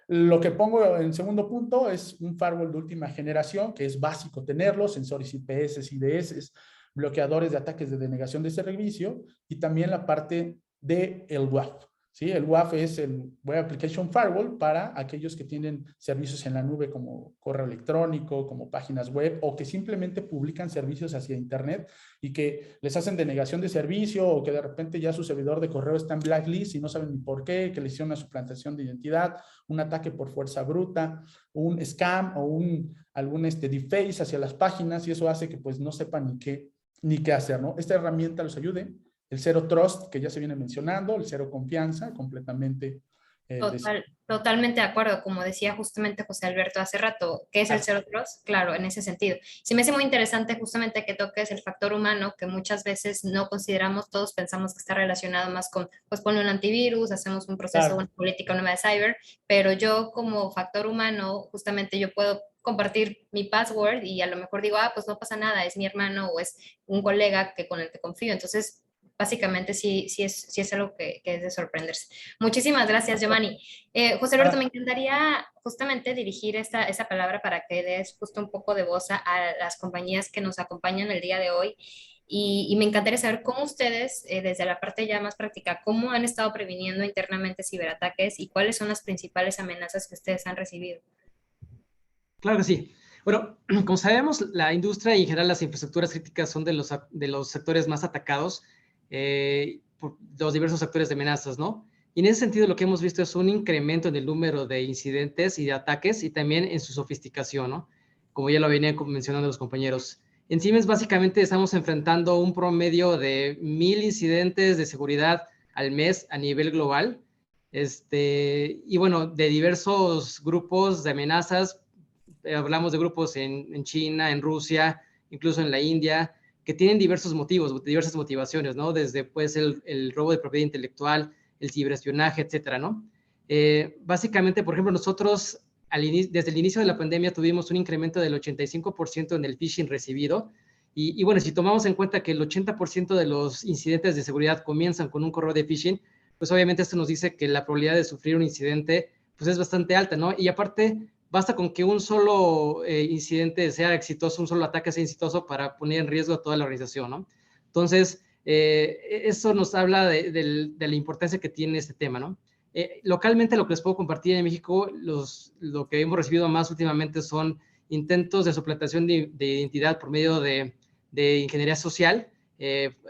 Lo que pongo en segundo punto es un firewall de última generación, que es básico tenerlo, sensores IPS, IDS, bloqueadores de ataques de denegación de servicio y también la parte del WAF. ¿Sí? El WAF es el Web Application Firewall para aquellos que tienen servicios en la nube como correo electrónico, como páginas web o que simplemente publican servicios hacia internet y que les hacen denegación de servicio o que de repente ya su servidor de correo está en blacklist y no saben ni por qué, que le hicieron una suplantación de identidad, un ataque por fuerza bruta, un scam o algún deface hacia las páginas y eso hace que pues no sepan ni qué hacer, ¿no? Esta herramienta los ayude. El Zero Trust, que ya se viene mencionando, el Cero Confianza, completamente Totalmente de acuerdo, como decía justamente José Alberto hace rato, ¿qué es el Zero Trust? Claro, en ese sentido. Se me hace muy interesante justamente que toques el factor humano, que muchas veces no consideramos, todos pensamos que está relacionado más con, pues ponle un antivirus, hacemos un proceso, Claro. una política nueva de cyber, pero yo como factor humano, justamente yo puedo compartir mi password y a lo mejor digo, pues no pasa nada, es mi hermano o es un colega con el que confío. Entonces, básicamente sí es algo que es de sorprenderse. Muchísimas gracias, Giovanni. José Alberto, me encantaría justamente dirigir esa palabra para que des justo un poco de voz a las compañías que nos acompañan el día de hoy. Y me encantaría saber cómo ustedes, desde la parte ya más práctica, cómo han estado previniendo internamente ciberataques y cuáles son las principales amenazas que ustedes han recibido. Claro que sí. Bueno, como sabemos, la industria y en general las infraestructuras críticas son de los sectores más atacados por los diversos sectores de amenazas, ¿no? Y en ese sentido lo que hemos visto es un incremento en el número de incidentes y de ataques y también en su sofisticación, ¿no? Como ya lo venían mencionando los compañeros. En Siemens básicamente estamos enfrentando un promedio de 1000 incidentes de seguridad al mes a nivel global. Y bueno, de diversos grupos de amenazas, hablamos de grupos en China, en Rusia, incluso en la India, que tienen diversos motivos, diversas motivaciones, ¿no? Desde pues el robo de propiedad intelectual, el ciberespionaje, etcétera, ¿no? Básicamente, por ejemplo, nosotros desde el inicio de la pandemia tuvimos un incremento del 85% en el phishing recibido. Y bueno, si tomamos en cuenta que el 80% de los incidentes de seguridad comienzan con un correo de phishing, pues obviamente esto nos dice que la probabilidad de sufrir un incidente pues es bastante alta, ¿no? Y aparte, basta con que un solo incidente sea exitoso, un solo ataque sea exitoso para poner en riesgo a toda la organización, ¿no? Entonces, eso nos habla de la importancia que tiene este tema, ¿no? Localmente, lo que les puedo compartir en México, lo que hemos recibido más últimamente son intentos de suplantación de identidad por medio de ingeniería social,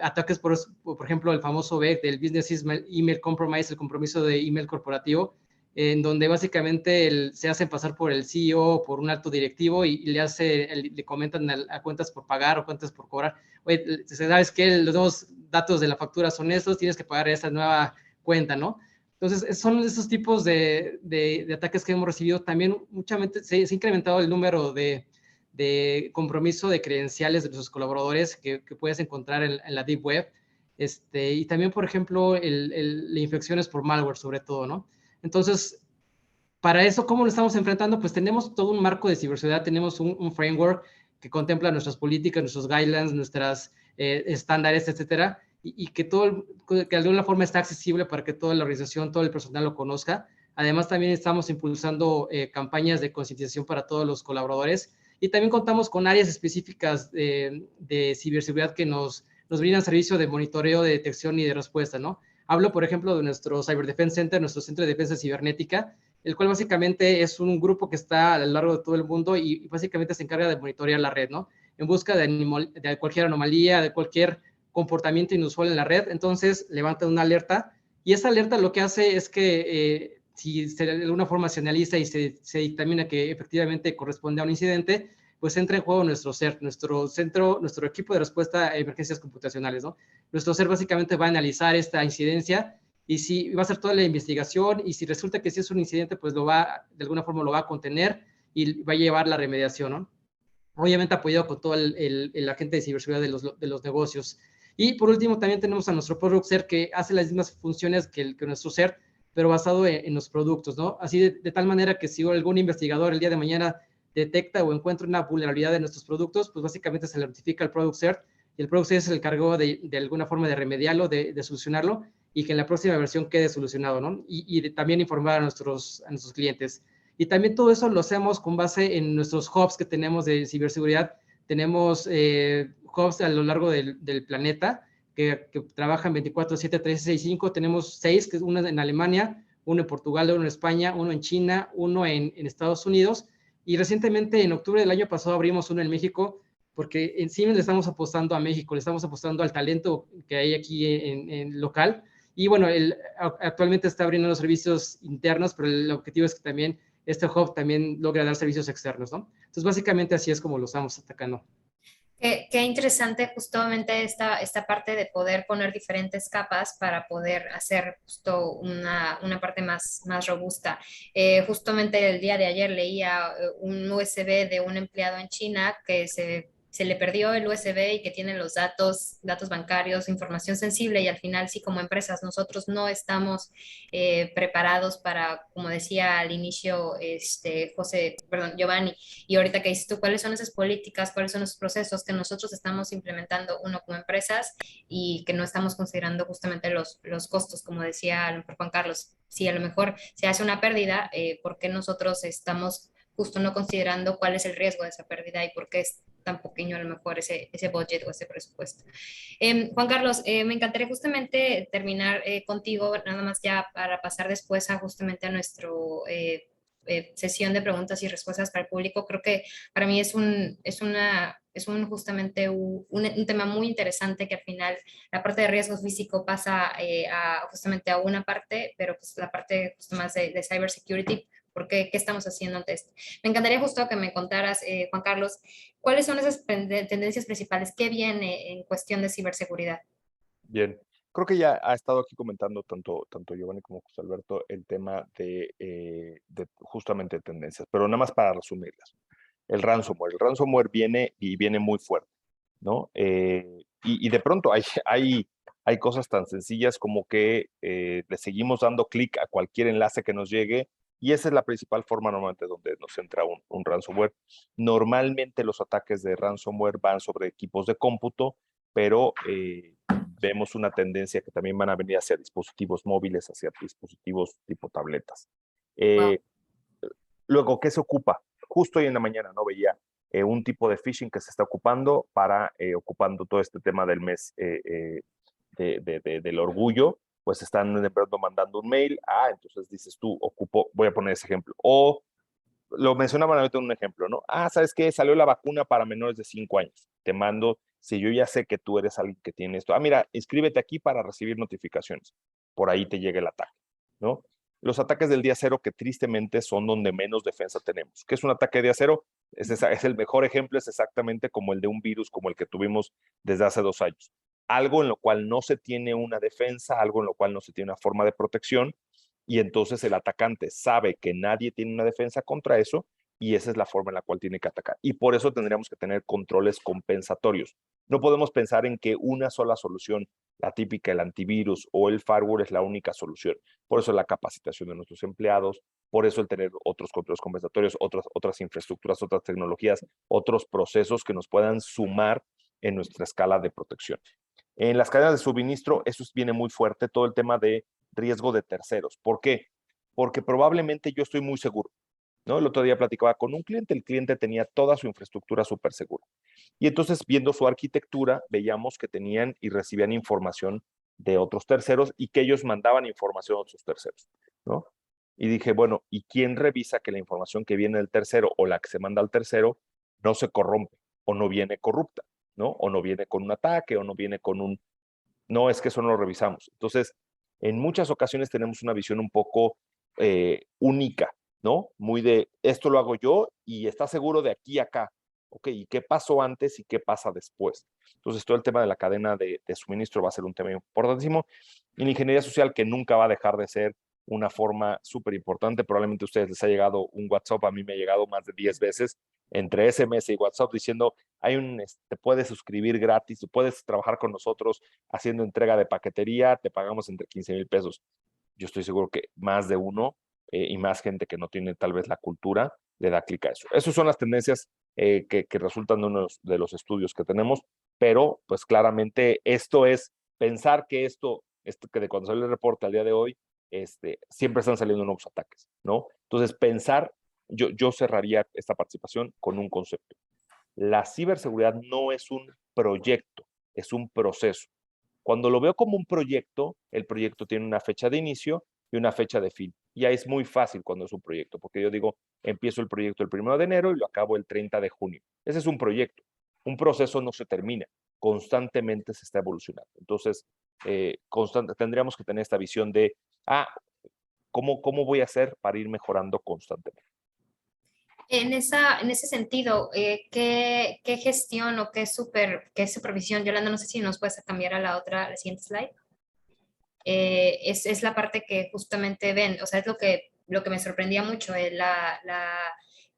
ataques por ejemplo, el famoso BEC del Business Email Compromise, el compromiso de email corporativo, en donde básicamente se hacen pasar por el CEO, por un alto directivo y le comentan a cuentas por pagar o cuentas por cobrar. Oye, ¿sabes qué? Los nuevos datos de la factura son estos, tienes que pagar esa nueva cuenta, ¿no? Entonces, son esos tipos de ataques que hemos recibido. También muchamente se ha incrementado el número de compromiso de credenciales de nuestros colaboradores que puedes encontrar en la Deep Web. Y también, por ejemplo, las infecciones por malware, sobre todo, ¿no? Entonces, para eso, ¿cómo lo estamos enfrentando? Pues tenemos todo un marco de ciberseguridad, tenemos un framework que contempla nuestras políticas, nuestros guidelines, nuestras estándares, etcétera, y que que de alguna forma está accesible para que toda la organización, todo el personal lo conozca. Además, también estamos impulsando campañas de concientización para todos los colaboradores y también contamos con áreas específicas de ciberseguridad que nos brindan servicio de monitoreo, de detección y de respuesta, ¿no? Hablo, por ejemplo, de nuestro Cyber Defense Center, nuestro Centro de Defensa Cibernética, el cual básicamente es un grupo que está a lo largo de todo el mundo y básicamente se encarga de monitorear la red, ¿no? En busca de cualquier anomalía, de cualquier comportamiento inusual en la red. Entonces, levanta una alerta y esa alerta lo que hace es que si de alguna forma se analiza y se dictamina que efectivamente corresponde a un incidente, pues entra en juego nuestro CERT, nuestro equipo de respuesta a emergencias computacionales, ¿no? Nuestro CERT básicamente va a analizar esta incidencia y si va a hacer toda la investigación y si resulta que sí es un incidente, pues de alguna forma lo va a contener y va a llevar la remediación, ¿no? Obviamente apoyado con todo el agente de ciberseguridad de los negocios. Y por último, también tenemos a nuestro Product CERT que hace las mismas funciones que nuestro CERT, pero basado en los productos, ¿no? Así de tal manera que si algún investigador el día de mañana detecta o encuentra una vulnerabilidad de nuestros productos, pues básicamente se le notifica al Product CERT y el Product CERT se encargó de alguna forma de remediarlo, de solucionarlo y que en la próxima versión quede solucionado, ¿no? Y también informar a nuestros clientes. Y también todo eso lo hacemos con base en nuestros hubs que tenemos de ciberseguridad. Tenemos hubs a lo largo del planeta que trabajan 24/7, 365. Tenemos 6, que es uno en Alemania, uno en Portugal, uno en España, uno en China, uno en Estados Unidos. Y recientemente, en octubre del año pasado, abrimos uno en México, porque en Siemens le estamos apostando a México, le estamos apostando al talento que hay aquí en local. Y bueno, actualmente está abriendo los servicios internos, pero el objetivo es que también este hub también logra dar servicios externos, ¿no? Entonces, básicamente así es como lo estamos atacando. Qué interesante justamente esta parte de poder poner diferentes capas para poder hacer justo una parte más robusta. Justamente el día de ayer leía un USB de un empleado en China que se le perdió el USB y que tiene los datos bancarios, información sensible y al final sí como empresas nosotros no estamos preparados para, como decía al inicio, Giovanni, y ahorita que dices tú, ¿cuáles son esas políticas, cuáles son los procesos que nosotros estamos implementando uno como empresas y que no estamos considerando justamente los costos, como decía a lo mejor Juan Carlos? Si a lo mejor se hace una pérdida, ¿por qué nosotros estamos justo no considerando cuál es el riesgo de esa pérdida y por qué es tan pequeño a lo mejor ese budget o ese presupuesto? Juan Carlos, me encantaría justamente terminar contigo, nada más ya para pasar después a justamente a nuestro sesión de preguntas y respuestas para el público. Creo que para mí es justamente un tema muy interesante que al final la parte de riesgos físico pasa justamente a una parte, pero pues la parte justo más de cybersecurity. ¿Qué estamos haciendo ante esto? Me encantaría justo que me contaras, Juan Carlos, ¿cuáles son esas tendencias principales? ¿Qué viene en cuestión de ciberseguridad? Bien, creo que ya ha estado aquí comentando tanto Giovanni como José Alberto el tema de justamente tendencias, pero nada más para resumirlas. El ransomware viene y viene muy fuerte, ¿no? Y de pronto hay cosas tan sencillas como que le seguimos dando clic a cualquier enlace que nos llegue y esa es la principal forma normalmente donde nos entra un ransomware. Normalmente los ataques de ransomware van sobre equipos de cómputo, pero vemos una tendencia que también van a venir hacia dispositivos móviles, hacia dispositivos tipo tabletas. Wow. Luego, ¿qué se ocupa? Justo hoy en la mañana no veía un tipo de phishing que se está ocupando ocupando todo este tema del mes del orgullo, pues están de pronto mandando un mail, entonces dices tú, voy a poner ese ejemplo, o lo mencionaban ahorita en un ejemplo, ¿no? ¿Sabes qué? Salió la vacuna para menores de 5 años. Te mando, si yo ya sé que tú eres alguien que tiene esto, mira, inscríbete aquí para recibir notificaciones. Por ahí te llega el ataque, ¿no? Los ataques del día cero, que tristemente son donde menos defensa tenemos. ¿Qué es un ataque de día cero? Es el mejor ejemplo, es exactamente como el de un virus como el que tuvimos desde hace 2 años. Algo en lo cual no se tiene una defensa, algo en lo cual no se tiene una forma de protección, y entonces el atacante sabe que nadie tiene una defensa contra eso y esa es la forma en la cual tiene que atacar. Y por eso tendríamos que tener controles compensatorios. No podemos pensar en que una sola solución, la típica, el antivirus o el firewall, es la única solución. Por eso la capacitación de nuestros empleados, por eso el tener otros controles compensatorios, otras infraestructuras, otras tecnologías, otros procesos que nos puedan sumar en nuestra escala de protección. En las cadenas de suministro, eso viene muy fuerte, todo el tema de riesgo de terceros. ¿Por qué? Porque probablemente yo estoy muy seguro, ¿no? El otro día platicaba con un cliente, el cliente tenía toda su infraestructura súper segura. Y entonces, viendo su arquitectura, veíamos que tenían y recibían información de otros terceros y que ellos mandaban información a otros terceros, ¿no? Y dije, bueno, ¿y quién revisa que la información que viene del tercero o la que se manda al tercero no se corrompe o no viene corrupta, ¿no? O no viene con un ataque o no viene con un... No, es que eso no lo revisamos. Entonces, en muchas ocasiones tenemos una visión un poco única, ¿no? Muy de, esto lo hago yo y está seguro de aquí a acá. Ok, ¿y qué pasó antes y qué pasa después? Entonces, todo el tema de la cadena de suministro va a ser un tema importantísimo. Y la ingeniería social, que nunca va a dejar de ser una forma súper importante. Probablemente a ustedes les ha llegado un WhatsApp, a mí me ha llegado más de 10 veces entre SMS y WhatsApp diciendo, te puedes suscribir gratis, puedes trabajar con nosotros haciendo entrega de paquetería, te pagamos entre 15,000 pesos. Yo estoy seguro que más de uno y más gente que no tiene tal vez la cultura le da clic a eso. Esas son las tendencias que resultan de uno de los estudios que tenemos, pero pues claramente esto es pensar que que de cuando sale el reporte al día de hoy, siempre están saliendo nuevos ataques, ¿no? Entonces pensar, yo cerraría esta participación con un concepto. La ciberseguridad no es un proyecto, es un proceso. Cuando lo veo como un proyecto, el proyecto tiene una fecha de inicio y una fecha de fin. Y ahí es muy fácil cuando es un proyecto, porque yo digo, empiezo el proyecto el 1 de enero y lo acabo el 30 de junio. Ese es un proyecto. Un proceso no se termina, constantemente se está evolucionando. Entonces, tendríamos que tener esta visión de, ¿cómo voy a hacer para ir mejorando constantemente? En ese sentido, ¿qué gestión o qué supervisión? Yolanda, no sé si nos puedes cambiar a a la siguiente slide. Es la parte que justamente ven, o sea, es lo que me sorprendía mucho, o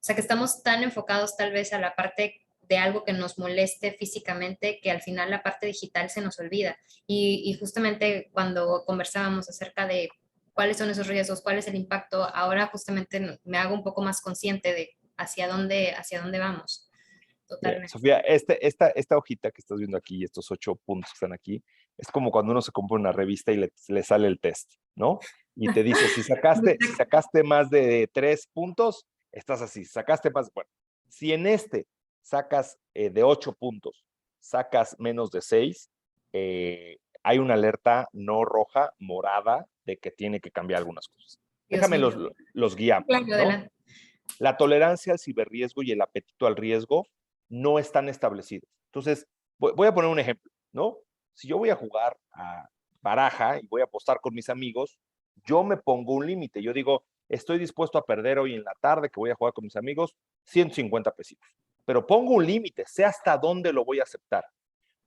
sea, que estamos tan enfocados tal vez a la parte de algo que nos moleste físicamente, que al final la parte digital se nos olvida. Y justamente cuando conversábamos acerca de cuáles son esos riesgos, cuál es el impacto, ahora justamente me hago un poco más consciente de hacia dónde vamos. Mira, Totalmente. Sofía, esta hojita que estás viendo aquí, estos 8 puntos que están aquí, es como cuando uno se compra una revista y le sale el test, ¿no? Y te dice, si sacaste más de 3 puntos, estás así. Si sacaste más, bueno, si en este sacas de 8 puntos, sacas menos de 6, hay una alerta no roja, morada, de que tiene que cambiar algunas cosas. Dios Déjame mío. los guiamos, Claro, ¿no? adelante. La tolerancia al ciberriesgo y el apetito al riesgo no están establecidos. Entonces, voy a poner un ejemplo, ¿no? Si yo voy a jugar a baraja y voy a apostar con mis amigos, yo me pongo un límite. Yo digo, estoy dispuesto a perder hoy en la tarde que voy a jugar con mis amigos 150 pesitos. Pero pongo un límite, sé hasta dónde lo voy a aceptar.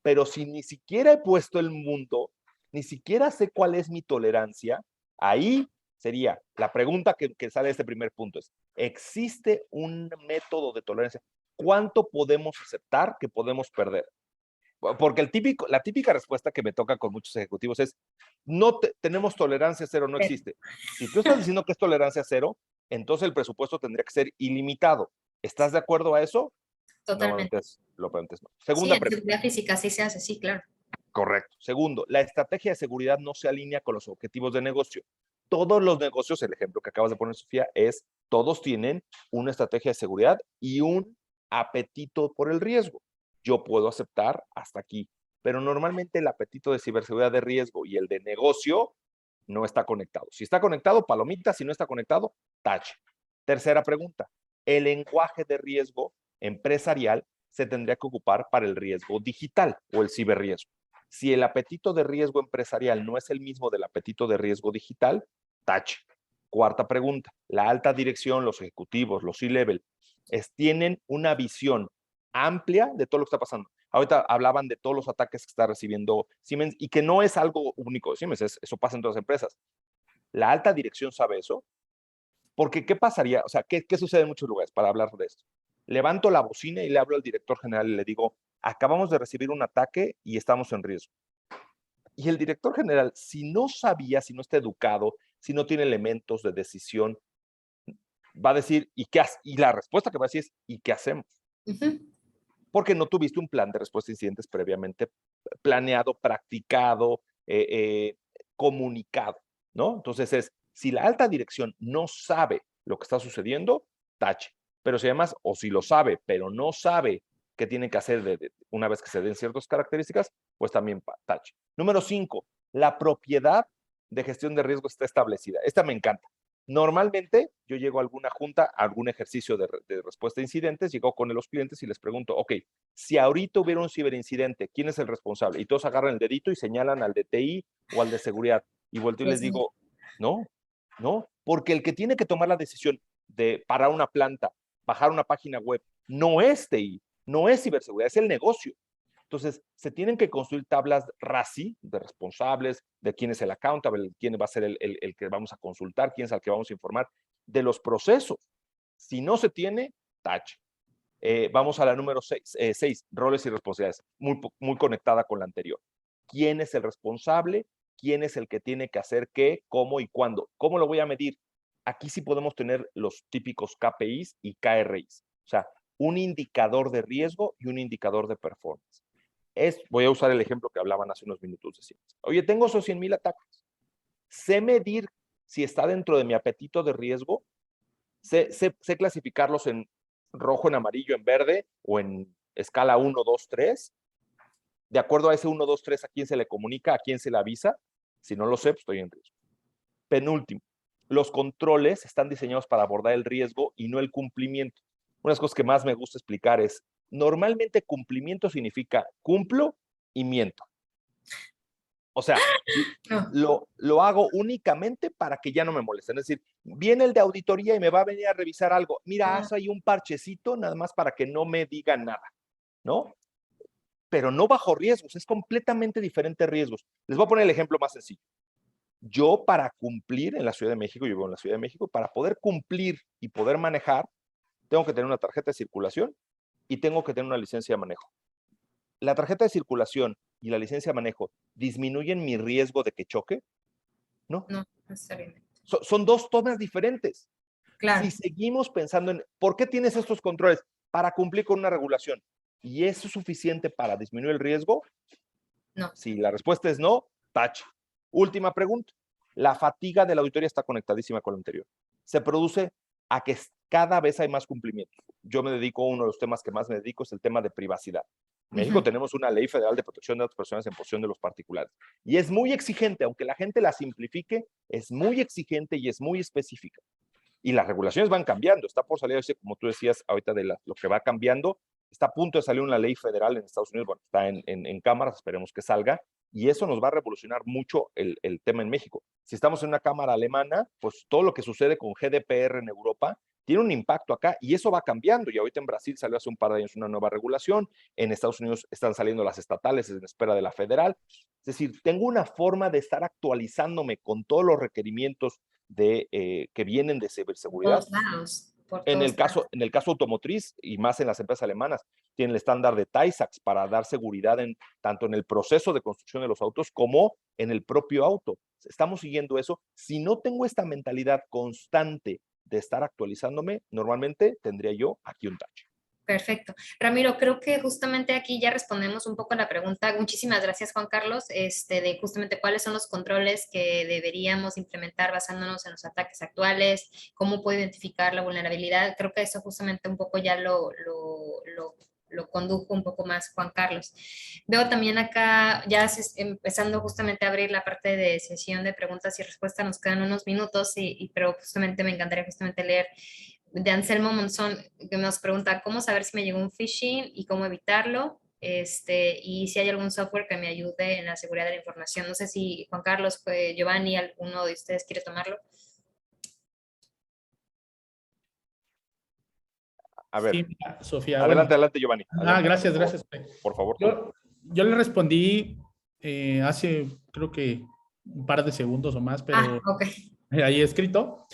Pero si ni siquiera he puesto el mundo, ni siquiera sé cuál es mi tolerancia, ahí sería la pregunta que sale de este primer punto es, ¿existe un método de tolerancia? ¿Cuánto podemos aceptar que podemos perder? Porque la típica respuesta que me toca con muchos ejecutivos es, tenemos tolerancia cero, no existe. Si tú estás diciendo que es tolerancia cero, entonces el presupuesto tendría que ser ilimitado. ¿Estás de acuerdo a eso? Totalmente. Normalmente lo preguntes no. Sí, Segunda en pregunta. seguridad física sí se hace, sí, claro. Correcto. Segundo, la estrategia de seguridad no se alinea con los objetivos de negocio. Todos los negocios, el ejemplo que acabas de poner, Sofía, todos tienen una estrategia de seguridad y un apetito por el riesgo. Yo puedo aceptar hasta aquí, pero normalmente el apetito de ciberseguridad de riesgo y el de negocio no está conectado. Si está conectado, palomita; si no está conectado, tache. Tercera pregunta, el lenguaje de riesgo empresarial se tendría que ocupar para el riesgo digital o el ciberriesgo. Si el apetito de riesgo empresarial no es el mismo del apetito de riesgo digital, tache. Cuarta pregunta, la alta dirección, los ejecutivos, los C-level, tienen una visión amplia de todo lo que está pasando. Ahorita hablaban de todos los ataques que está recibiendo Siemens y que no es algo único de Siemens, eso pasa en todas las empresas. ¿La alta dirección sabe eso? Porque, ¿qué pasaría? O sea, ¿qué sucede en muchos lugares para hablar de esto? Levanto la bocina y le hablo al director general y le digo, acabamos de recibir un ataque y estamos en riesgo. Y el director general, si no sabía, si no está educado, si no tiene elementos de decisión, va a decir, ¿y qué hace? Y la respuesta que va a decir es, ¿y qué hacemos? Porque no tuviste un plan de respuesta a incidentes previamente planeado, practicado, comunicado, ¿no? Entonces si la alta dirección no sabe lo que está sucediendo, tache. Pero si además, o si lo sabe, pero no sabe qué tiene que hacer una vez que se den ciertas características, pues también tache. Número 5, la propiedad de gestión de riesgo está establecida. Esta me encanta. Normalmente yo llego a alguna junta, a algún ejercicio de respuesta a incidentes, llego con los clientes y les pregunto, ok, si ahorita hubiera un ciberincidente, ¿quién es el responsable? Y todos agarran el dedito y señalan al de TI o al de seguridad. Y vuelto y les digo, no, porque el que tiene que tomar la decisión de parar una planta, bajar una página web, no es TI, no es ciberseguridad, es el negocio. Entonces, se tienen que construir tablas RACI de responsables, de quién es el accountable, quién va a ser el que vamos a consultar, quién es al que vamos a informar, de los procesos. Si no se tiene, tache. Vamos a la número 6, roles y responsabilidades, muy conectada con la anterior. ¿Quién es el responsable? ¿Quién es el que tiene que hacer qué, cómo y cuándo? ¿Cómo lo voy a medir? Aquí sí podemos tener los típicos KPIs y KRIs. O sea, un indicador de riesgo y un indicador de performance. Voy a usar el ejemplo que hablaban hace unos minutos de Siemens. Oye, tengo esos 100,000 ataques. Sé medir si está dentro de mi apetito de riesgo. Sé clasificarlos en rojo, en amarillo, en verde o en escala 1, 2, 3. De acuerdo a ese 1, 2, 3, ¿a quién se le comunica? ¿A quién se le avisa? Si no lo sé, pues estoy en riesgo. Penúltimo, los controles están diseñados para abordar el riesgo y no el cumplimiento. Una de las cosas que más me gusta explicar es, normalmente cumplimiento significa cumplo y miento. O sea, lo hago únicamente para que ya no me molesten. Es decir, Viene el de auditoría y me va a venir a revisar algo. Mira, haz ahí un parchecito nada más para que no me digan nada, ¿no? Pero no bajo riesgos, es completamente diferente riesgos. Les voy a poner el ejemplo más sencillo. Yo para cumplir en la Ciudad de México, yo vivo en la Ciudad de México, para poder cumplir y poder manejar, tengo que tener una tarjeta de circulación y tengo que tener una licencia de manejo. La tarjeta de circulación y la licencia de manejo disminuyen mi riesgo de que choque, ¿no? No, necesariamente. Son dos tomas diferentes. Claro. Si seguimos pensando en ¿por qué tienes estos controles? Para cumplir con una regulación. ¿Y eso es suficiente para disminuir el riesgo? No. Si la respuesta es no, tache. Última pregunta. La fatiga de la auditoría está conectadísima con la anterior. Se produce a que cada vez hay más cumplimientos. Yo me dedico, uno de los temas que más me dedico es el tema de privacidad. En México tenemos una ley federal de protección de datos personales en posesión de los particulares. Y es muy exigente, aunque la gente la simplifique, es muy exigente y es muy específica. Y las regulaciones van cambiando. Está por salir, como tú decías ahorita, de lo que va cambiando. Está a punto de salir una ley federal en Estados Unidos. Bueno, está en cámaras, esperemos que salga. Y eso nos va a revolucionar mucho el tema en México. Si estamos en una cámara alemana, pues todo lo que sucede con GDPR en Europa tiene un impacto acá y eso va cambiando. Y ahorita en Brasil salió hace un par de años una nueva regulación. En Estados Unidos están saliendo las estatales en espera de la federal. Es decir, tengo una forma de estar actualizándome con todos los requerimientos que vienen de ciberseguridad. Todos lados, en el caso automotriz y más en las empresas alemanas, tienen el estándar de TISAX para dar seguridad tanto en el proceso de construcción de los autos como en el propio auto. Estamos siguiendo eso. Si no tengo esta mentalidad constante de estar actualizándome, normalmente tendría yo aquí un tache. Perfecto. Ramiro, creo que justamente aquí ya respondemos un poco a la pregunta. Muchísimas gracias, Juan Carlos, de justamente cuáles son los controles que deberíamos implementar basándonos en los ataques actuales, cómo puedo identificar la vulnerabilidad. Creo que eso justamente un poco ya lo condujo un poco más Juan Carlos. Veo también acá, ya empezando justamente a abrir la parte de sesión de preguntas y respuestas, nos quedan unos minutos, pero justamente me encantaría justamente leer de Anselmo Monzón, que nos pregunta cómo saber si me llegó un phishing y cómo evitarlo, y si hay algún software que me ayude en la seguridad de la información. No sé si Juan Carlos, Giovanni, alguno de ustedes quiere tomarlo. A ver, sí, Sofía. Adelante, Giovanni. Adelante, Gracias. Por favor. Yo le respondí hace, creo que un par de segundos o más, pero okay. Ahí escrito.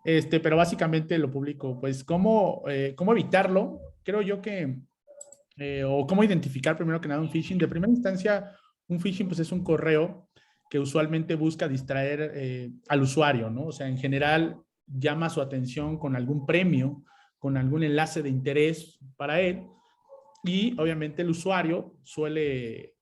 Pero básicamente lo publico. Pues, ¿cómo evitarlo? Creo yo que, o cómo identificar primero que nada un phishing. De primera instancia, un phishing pues es un correo que usualmente busca distraer al usuario, ¿no? O sea, en general llama su atención con algún premio, con algún enlace de interés para él, y obviamente el usuario suele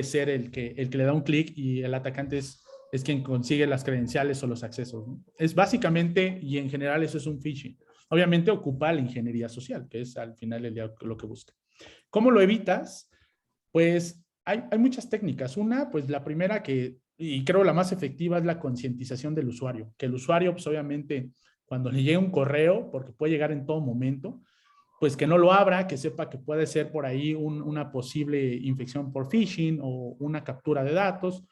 ser el que le da un clic y el atacante es quien consigue las credenciales o los accesos, ¿no? Es básicamente, y en general eso es un phishing. Obviamente ocupa la ingeniería social, que es al final lo que busca. ¿Cómo lo evitas? Pues hay muchas técnicas. Una, pues la primera y creo la más efectiva, es la concientización del usuario. Que el usuario, pues obviamente, cuando le llegue un correo, porque puede llegar en todo momento, pues que no lo abra, que sepa que puede ser por ahí una posible infección por phishing o una captura de datos.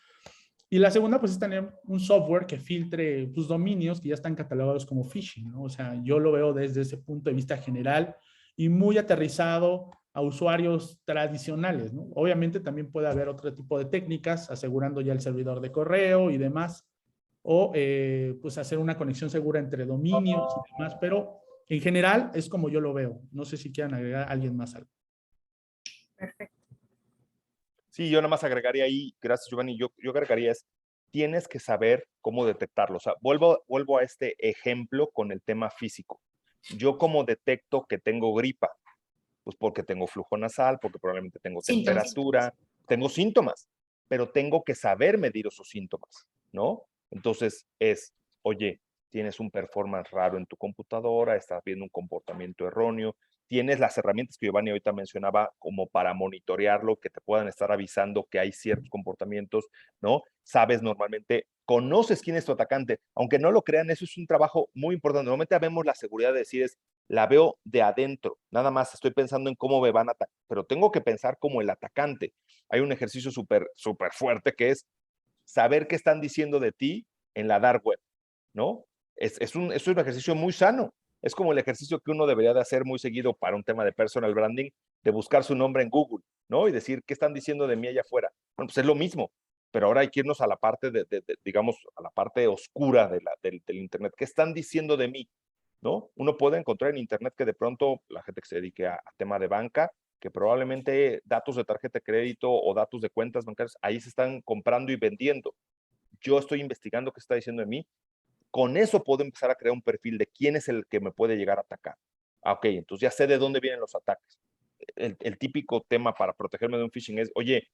Y la segunda, pues es tener un software que filtre tus dominios que ya están catalogados como phishing, ¿no? O sea, yo lo veo desde ese punto de vista general y muy aterrizado a usuarios tradicionales, ¿no? Obviamente también puede haber otro tipo de técnicas, asegurando ya el servidor de correo y demás, o pues hacer una conexión segura entre dominios y demás, pero en general es como yo lo veo. No sé si quieran agregar a alguien más algo. Perfecto. Sí, yo nada más agregaría ahí, gracias Giovanni, yo agregaría tienes que saber cómo detectarlo. O sea, vuelvo a este ejemplo con el tema físico. Yo cómo detecto que tengo gripa, pues porque tengo flujo nasal, porque probablemente tengo temperatura, tengo síntomas, pero tengo que saber medir esos síntomas, ¿no? Entonces oye, tienes un performance raro en tu computadora, estás viendo un comportamiento erróneo, tienes las herramientas que Giovanni ahorita mencionaba como para monitorearlo, que te puedan estar avisando que hay ciertos comportamientos, ¿no? Sabes normalmente, conoces quién es tu atacante, aunque no lo crean, eso es un trabajo muy importante. Normalmente vemos la seguridad de decir la veo de adentro, nada más estoy pensando en cómo me van a atacar, pero tengo que pensar como el atacante. Hay un ejercicio súper fuerte que es saber qué están diciendo de ti en la dark web, ¿no? es un ejercicio muy sano. Es como el ejercicio que uno debería de hacer muy seguido para un tema de personal branding, de buscar su nombre en Google, ¿no? Y decir, ¿qué están diciendo de mí allá afuera? Bueno, pues es lo mismo, pero ahora hay que irnos a la parte digamos, a la parte oscura del Internet. ¿Qué están diciendo de mí? ¿No? Uno puede encontrar en Internet que de pronto la gente que se dedique a tema de banca, que probablemente datos de tarjeta de crédito o datos de cuentas bancarias, ahí se están comprando y vendiendo. Yo estoy investigando qué está diciendo de mí. Con eso puedo empezar a crear un perfil de quién es el que me puede llegar a atacar. Ok, entonces ya sé de dónde vienen los ataques. El típico tema para protegerme de un phishing es, oye,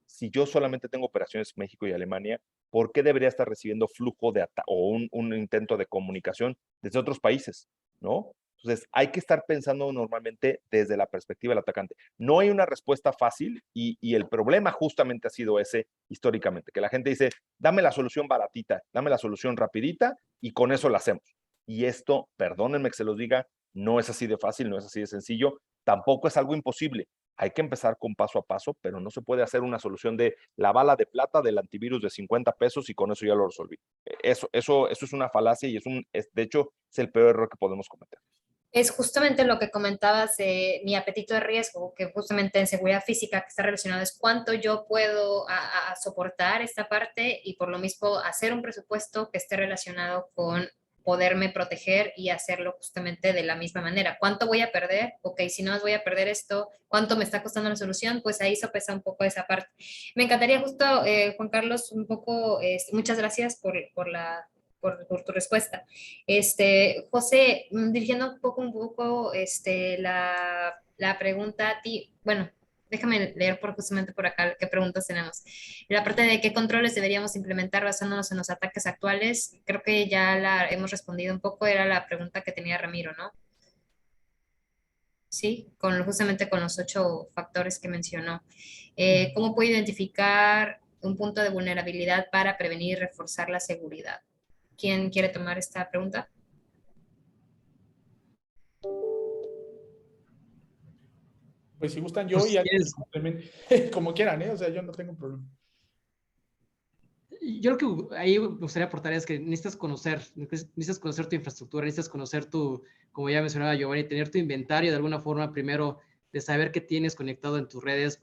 si yo solamente tengo operaciones en México y Alemania, ¿por qué debería estar recibiendo flujo de o un intento de comunicación desde otros países? ¿No? Entonces, hay que estar pensando normalmente desde la perspectiva del atacante. No hay una respuesta fácil y el problema justamente ha sido ese históricamente, que la gente dice, dame la solución baratita, dame la solución rapidita y con eso la hacemos. Y esto, perdónenme que se los diga, no es así de fácil, no es así de sencillo, tampoco es algo imposible. Hay que empezar con paso a paso, pero no se puede hacer una solución de la bala de plata del antivirus de 50 pesos y con eso ya lo resolví. Eso es una falacia y de hecho, es el peor error que podemos cometer. Es justamente lo que comentabas de mi apetito de riesgo, que justamente en seguridad física que está relacionado es cuánto yo puedo a soportar esta parte y por lo mismo hacer un presupuesto que esté relacionado con poderme proteger y hacerlo justamente de la misma manera. ¿Cuánto voy a perder? Ok, si no voy a perder esto, ¿cuánto me está costando la solución? Pues ahí sopesa un poco esa parte. Me encantaría justo, Juan Carlos, un poco, muchas gracias por tu respuesta. José, dirigiendo un poco la pregunta a ti, bueno, déjame leer justamente por acá qué preguntas tenemos. La parte de qué controles deberíamos implementar basándonos en los ataques actuales, creo que ya la hemos respondido un poco, era la pregunta que tenía Ramiro, ¿no? Sí, justamente con los 8 factores que mencionó. ¿Cómo puedo identificar un punto de vulnerabilidad para prevenir y reforzar la seguridad? ¿Quién quiere tomar esta pregunta? Pues si gustan yo Pues, y alguien como quieran, ¿eh? O sea, yo no tengo problema. yo lo que ahí me gustaría aportar es que necesitas conocer tu infraestructura, necesitas conocer como ya mencionaba Giovanni, tener tu inventario de alguna forma primero, de saber qué tienes conectado en tus redes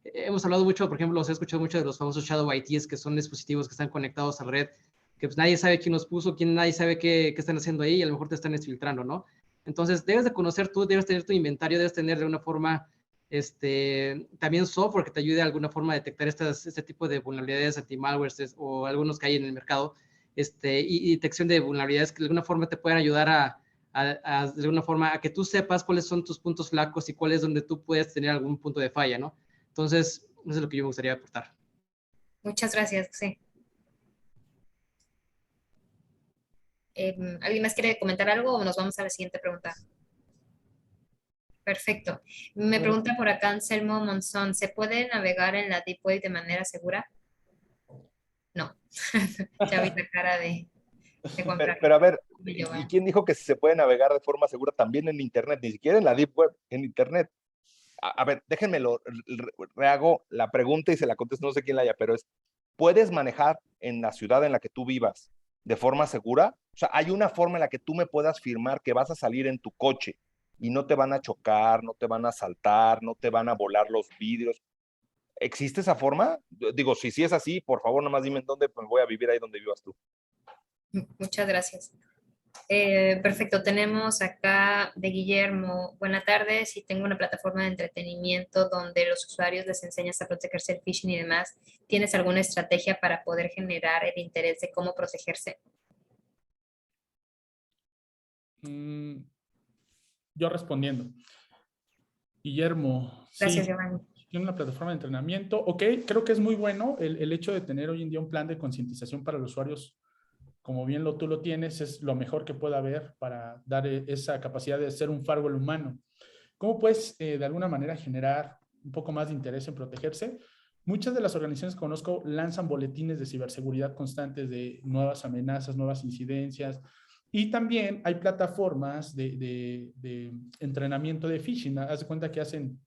hemos hablado mucho, por ejemplo, os he escuchado mucho de los famosos Shadow ITs, que son dispositivos que están conectados a la red, que pues nadie sabe quién los puso, nadie sabe qué están haciendo ahí y a lo mejor te están exfiltrando, ¿no? Entonces, debes de conocer tú, debes tener tu inventario, debes tener de alguna forma también software que te ayude de alguna forma a detectar este tipo de vulnerabilidades anti-malware o algunos que hay en el mercado, y detección de vulnerabilidades que de alguna forma te puedan ayudar de alguna forma a que tú sepas cuáles son tus puntos flacos y cuál es donde tú puedes tener algún punto de falla, ¿no? Entonces, eso es lo que yo me gustaría aportar. Muchas gracias, sí. ¿Alguien más quiere comentar algo o nos vamos a la siguiente pregunta? Perfecto. Me pregunta por acá Anselmo Monzón, ¿se puede navegar en la Deep Web de manera segura? No. Ya vi la cara de Juan Carlos. Pero a ver, ¿y quién dijo que se puede navegar de forma segura también en Internet? Ni siquiera en la Deep Web, en Internet. A ver, déjenme rehago la pregunta y se la contesto, no sé quién la haya, pero ¿puedes manejar en la ciudad en la que tú vivas de forma segura? O sea, ¿hay una forma en la que tú me puedas firmar que vas a salir en tu coche y no te van a chocar, no te van a asaltar, no te van a volar los vidrios? ¿Existe esa forma? Digo, si es así, por favor, nomás dime en dónde me voy a vivir ahí donde vivas tú. Muchas gracias. Perfecto, tenemos acá de Guillermo. Buenas tardes, si tengo una plataforma de entretenimiento donde los usuarios les enseñas a protegerse del phishing y demás, ¿tienes alguna estrategia para poder generar el interés de cómo protegerse? Yo respondiendo. Guillermo, Gracias, sí, Giovanni. tiene una plataforma de entrenamiento. Ok, creo que es muy bueno el hecho de tener hoy en día un plan de concientización para los usuarios. Como bien tú lo tienes, es lo mejor que pueda haber para dar esa capacidad de ser un firewall humano. ¿Cómo puedes de alguna manera generar un poco más de interés en protegerse? Muchas de las organizaciones que conozco lanzan boletines de ciberseguridad constantes de nuevas amenazas, nuevas incidencias, y también hay plataformas de entrenamiento de phishing. Haz de cuenta que hacen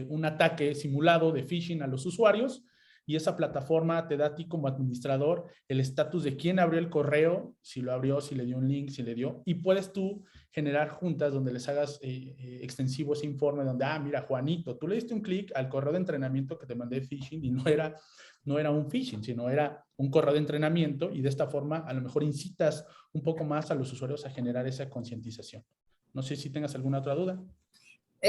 un ataque simulado de phishing a los usuarios y esa plataforma te da a ti como administrador el estatus de quién abrió el correo, si lo abrió, si le dio un link, si le dio, y puedes tú generar juntas donde les hagas extensivo ese informe donde, mira, Juanito, tú le diste un clic al correo de entrenamiento que te mandé phishing y no era un phishing, sino era un correo de entrenamiento, y de esta forma a lo mejor incitas un poco más a los usuarios a generar esa concientización. No sé si tengas alguna otra duda.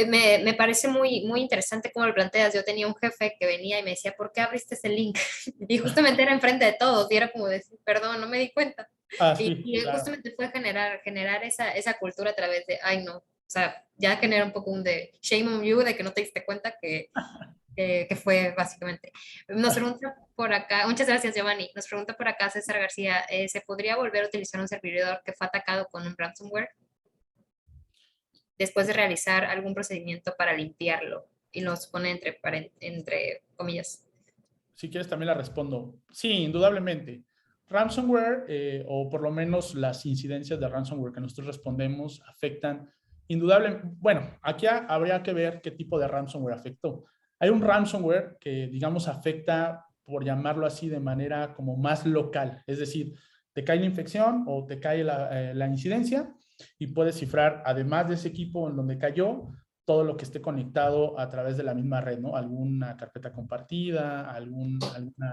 Me parece muy, muy interesante cómo lo planteas. Yo tenía un jefe que venía y me decía, ¿por qué abriste ese link? Y justamente era enfrente de todos y era como decir, perdón, no me di cuenta. Sí, Y claro. justamente fue generar esa cultura a través de, ay no, o sea, ya genera un poco un de shame on you de que no te diste cuenta que fue básicamente. Nos pregunta por acá, muchas gracias Giovanni, nos pregunta por acá César García, ¿se podría volver a utilizar un servidor que fue atacado con un ransomware después de realizar algún procedimiento para limpiarlo? Y nos pone entre comillas. Si quieres también la respondo. Sí, indudablemente. Ransomware, o por lo menos las incidencias de ransomware que nosotros respondemos, afectan indudablemente. Bueno, aquí habría que ver qué tipo de ransomware afectó. Hay un ransomware que, digamos, afecta, por llamarlo así, de manera como más local. Es decir, te cae la infección o te cae la incidencia y puedes cifrar, además de ese equipo en donde cayó, todo lo que esté conectado a través de la misma red, ¿no? Alguna carpeta compartida, alguna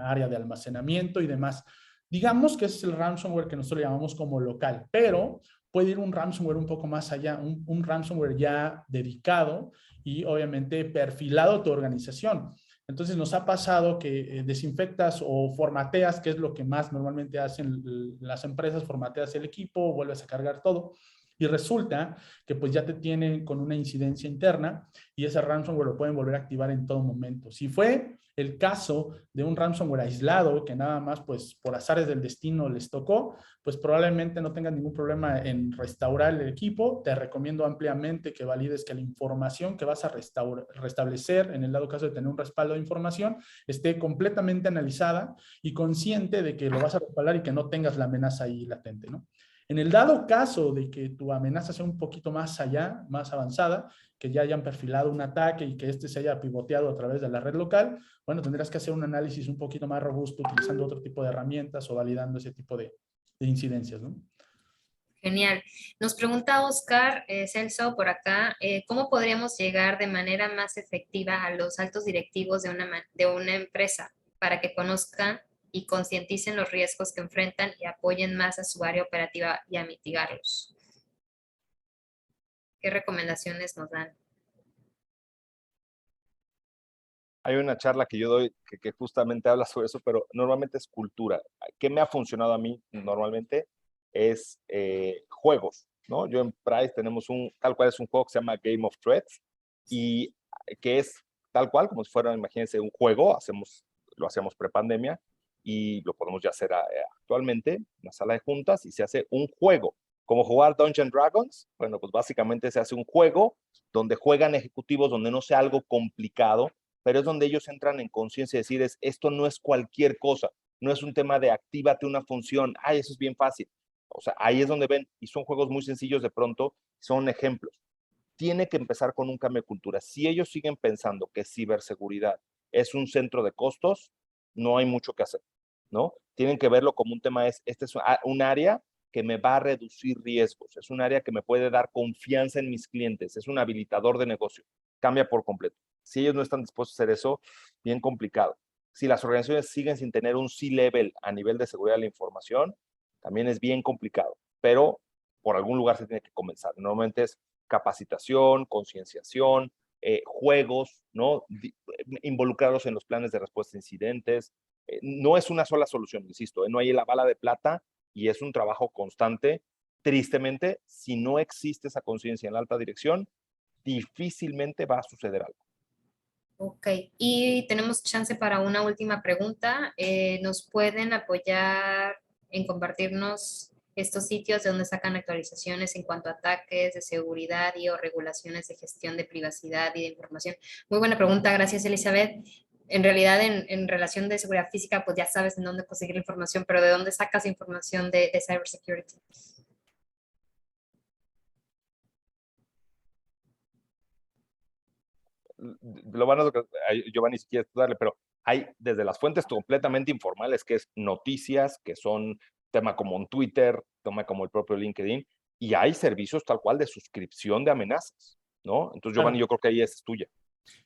área de almacenamiento y demás. Digamos que ese es el ransomware que nosotros llamamos como local, pero puede ir un ransomware un poco más allá, un ransomware ya dedicado y obviamente perfilado a tu organización. Entonces nos ha pasado que desinfectas o formateas, que es lo que más normalmente hacen las empresas, formateas el equipo, vuelves a cargar todo, y resulta que pues ya te tienen con una incidencia interna y ese ransomware lo pueden volver a activar en todo momento. Si fue el caso de un ransomware aislado que nada más pues por azares del destino les tocó, pues probablemente no tengan ningún problema en restaurar el equipo. Te recomiendo ampliamente que valides que la información que vas a restablecer, en el dado caso de tener un respaldo de información, esté completamente analizada y consciente de que lo vas a respaldar y que no tengas la amenaza ahí latente, ¿no? En el dado caso de que tu amenaza sea un poquito más allá, más avanzada, que ya hayan perfilado un ataque y que este se haya pivoteado a través de la red local, bueno, tendrás que hacer un análisis un poquito más robusto utilizando otro tipo de herramientas o validando ese tipo de incidencias, ¿no? Genial. Nos pregunta Oscar Celso por acá, ¿cómo podríamos llegar de manera más efectiva a los altos directivos de una empresa para que conozcan y concienticen los riesgos que enfrentan y apoyen más a su área operativa y a mitigarlos? ¿Qué recomendaciones nos dan? Hay una charla que yo doy que justamente habla sobre eso, pero normalmente es cultura. ¿Qué me ha funcionado a mí normalmente? Es juegos, ¿no? Yo en Price tenemos tal cual es un juego que se llama Game of Threats y que es tal cual como si fuera, imagínense, un juego, lo hacemos prepandemia y lo podemos ya hacer actualmente en la sala de juntas y se hace un juego. Como jugar Dungeons Dragons, bueno, pues básicamente se hace un juego donde juegan ejecutivos, donde no sea algo complicado, pero es donde ellos entran en conciencia y decir, esto no es cualquier cosa, no es un tema de actívate una función, eso es bien fácil. O sea, ahí es donde ven, y son juegos muy sencillos de pronto, son ejemplos. Tiene que empezar con un cambio de cultura. Si ellos siguen pensando que ciberseguridad es un centro de costos, no hay mucho que hacer, ¿no? Tienen que verlo como un tema, este es un área que me va a reducir riesgos, es un área que me puede dar confianza en mis clientes, es un habilitador de negocio, cambia por completo. Si ellos no están dispuestos a hacer eso, bien complicado. Si las organizaciones siguen sin tener un C-level a nivel de seguridad de la información, también es bien complicado, pero por algún lugar se tiene que comenzar. Normalmente es capacitación, concienciación, juegos, ¿no? Involucrarlos en los planes de respuesta a incidentes. No es una sola solución, insisto, no hay la bala de plata y es un trabajo constante. Tristemente, si no existe esa conciencia en la alta dirección, difícilmente va a suceder algo. Ok, y tenemos chance para una última pregunta. ¿Nos pueden apoyar en compartirnos estos sitios de donde sacan actualizaciones en cuanto a ataques de seguridad y o regulaciones de gestión de privacidad y de información? Muy buena pregunta, gracias Elizabeth. En realidad, en relación de seguridad física, pues ya sabes en dónde conseguir la información, pero ¿de dónde sacas información de cybersecurity? Lo van a, Giovanni, si quieres darle, pero hay desde las fuentes completamente informales, que es noticias, que son tema como en Twitter, tema como el propio LinkedIn, y hay servicios tal cual de suscripción de amenazas, ¿no? Entonces, Giovanni, yo creo que ahí es tuya.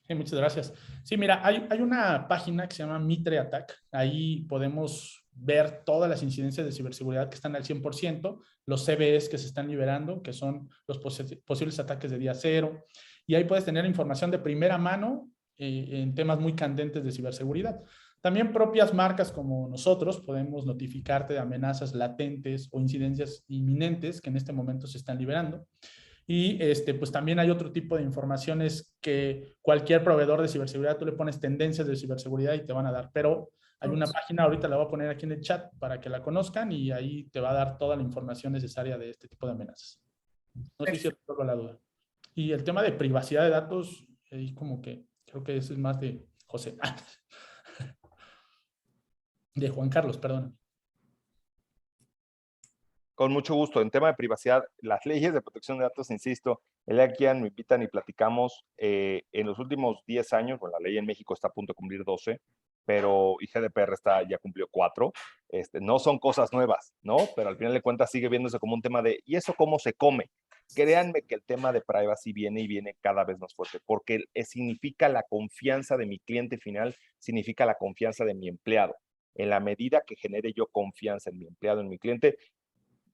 Sí, muchas gracias. Sí, mira, hay una página que se llama Mitre Attack. Ahí podemos ver todas las incidencias de ciberseguridad que están al 100%, los CVEs que se están liberando, que son los posibles ataques de día cero. Y ahí puedes tener información de primera mano en temas muy candentes de ciberseguridad. También propias marcas como nosotros podemos notificarte de amenazas latentes o incidencias inminentes que en este momento se están liberando. Y pues también hay otro tipo de informaciones que cualquier proveedor de ciberseguridad, tú le pones tendencias de ciberseguridad y te van a dar. Pero hay una página, ahorita la voy a poner aquí en el chat para que la conozcan y ahí te va a dar toda la información necesaria de este tipo de amenazas. No sé si resuelvo la duda. Y el tema de privacidad de datos, ahí como que creo que eso es más de José. De Juan Carlos, perdón. Con mucho gusto. En tema de privacidad, las leyes de protección de datos, insisto, el Akian me invitan y platicamos en los últimos 10 años, bueno, la ley en México está a punto de cumplir 12, pero y GDPR ya cumplió 4. No son cosas nuevas, ¿no? Pero al final de cuentas sigue viéndose como un tema de, ¿y eso cómo se come? Créanme que el tema de privacy viene y viene cada vez más fuerte, porque significa la confianza de mi cliente final, significa la confianza de mi empleado. En la medida que genere yo confianza en mi empleado, en mi cliente,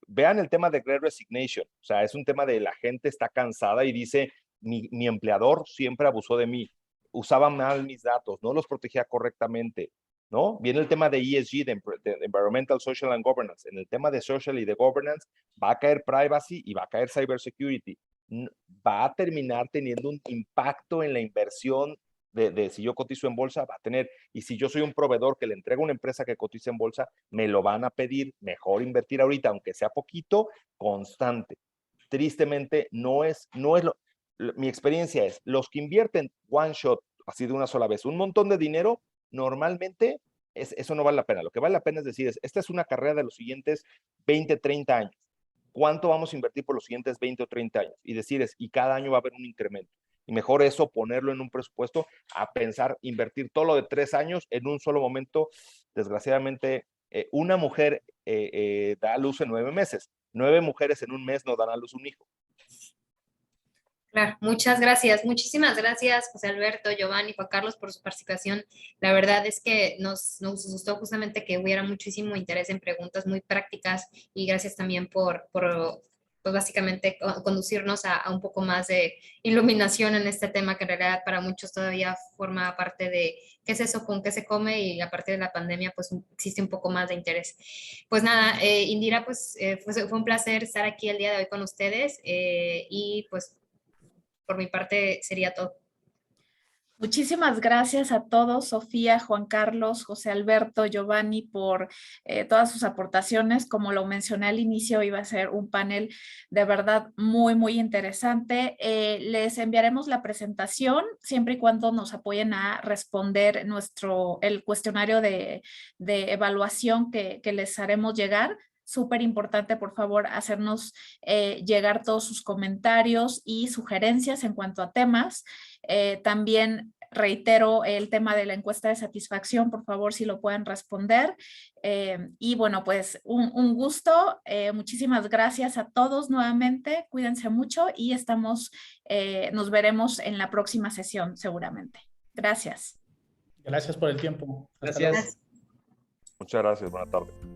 vean el tema de Great Resignation. O sea, es un tema de la gente está cansada y dice, mi empleador siempre abusó de mí, usaba mal mis datos, no los protegía correctamente, ¿no? Viene el tema de ESG, de Environmental, Social and Governance. En el tema de Social y de Governance va a caer Privacy y va a caer Cybersecurity. Va a terminar teniendo un impacto en la inversión de si yo cotizo en bolsa, va a tener, y si yo soy un proveedor que le entrega a una empresa que cotiza en bolsa, me lo van a pedir, mejor invertir ahorita, aunque sea poquito, constante. Tristemente, mi experiencia es, los que invierten one shot, así de una sola vez, un montón de dinero, normalmente eso no vale la pena. Lo que vale la pena es decir, esta es una carrera de los siguientes 20, 30 años. ¿Cuánto vamos a invertir por los siguientes 20 o 30 años? Y decir, y cada año va a haber un incremento. Y mejor eso, ponerlo en un presupuesto, a pensar, invertir todo lo de 3 años en un solo momento. Desgraciadamente, una mujer da a luz en 9 meses. 9 mujeres en un mes no dan a luz un hijo. Claro, muchas gracias. Muchísimas gracias, José Alberto, Giovanni, Juan Carlos, por su participación. La verdad es que nos gustó justamente que hubiera muchísimo interés en preguntas muy prácticas y gracias también por pues básicamente conducirnos a un poco más de iluminación en este tema que en realidad para muchos todavía forma parte de qué es eso, con qué se come, y a partir de la pandemia pues existe un poco más de interés. Pues nada, Indira, pues fue un placer estar aquí el día de hoy con ustedes y pues por mi parte sería todo. Muchísimas gracias a todos, Sofía, Juan Carlos, José Alberto, Giovanni, por todas sus aportaciones. Como lo mencioné al inicio, iba a ser un panel de verdad muy, muy interesante. Les enviaremos la presentación siempre y cuando nos apoyen a responder el cuestionario de evaluación que les haremos llegar. Súper importante, por favor, hacernos llegar todos sus comentarios y sugerencias en cuanto a temas. También reitero el tema de la encuesta de satisfacción, por favor, si lo pueden responder. Y bueno, pues un gusto. Muchísimas gracias a todos nuevamente. Cuídense mucho y nos veremos en la próxima sesión seguramente. Gracias. Gracias por el tiempo. Gracias. Muchas gracias. Buenas tardes.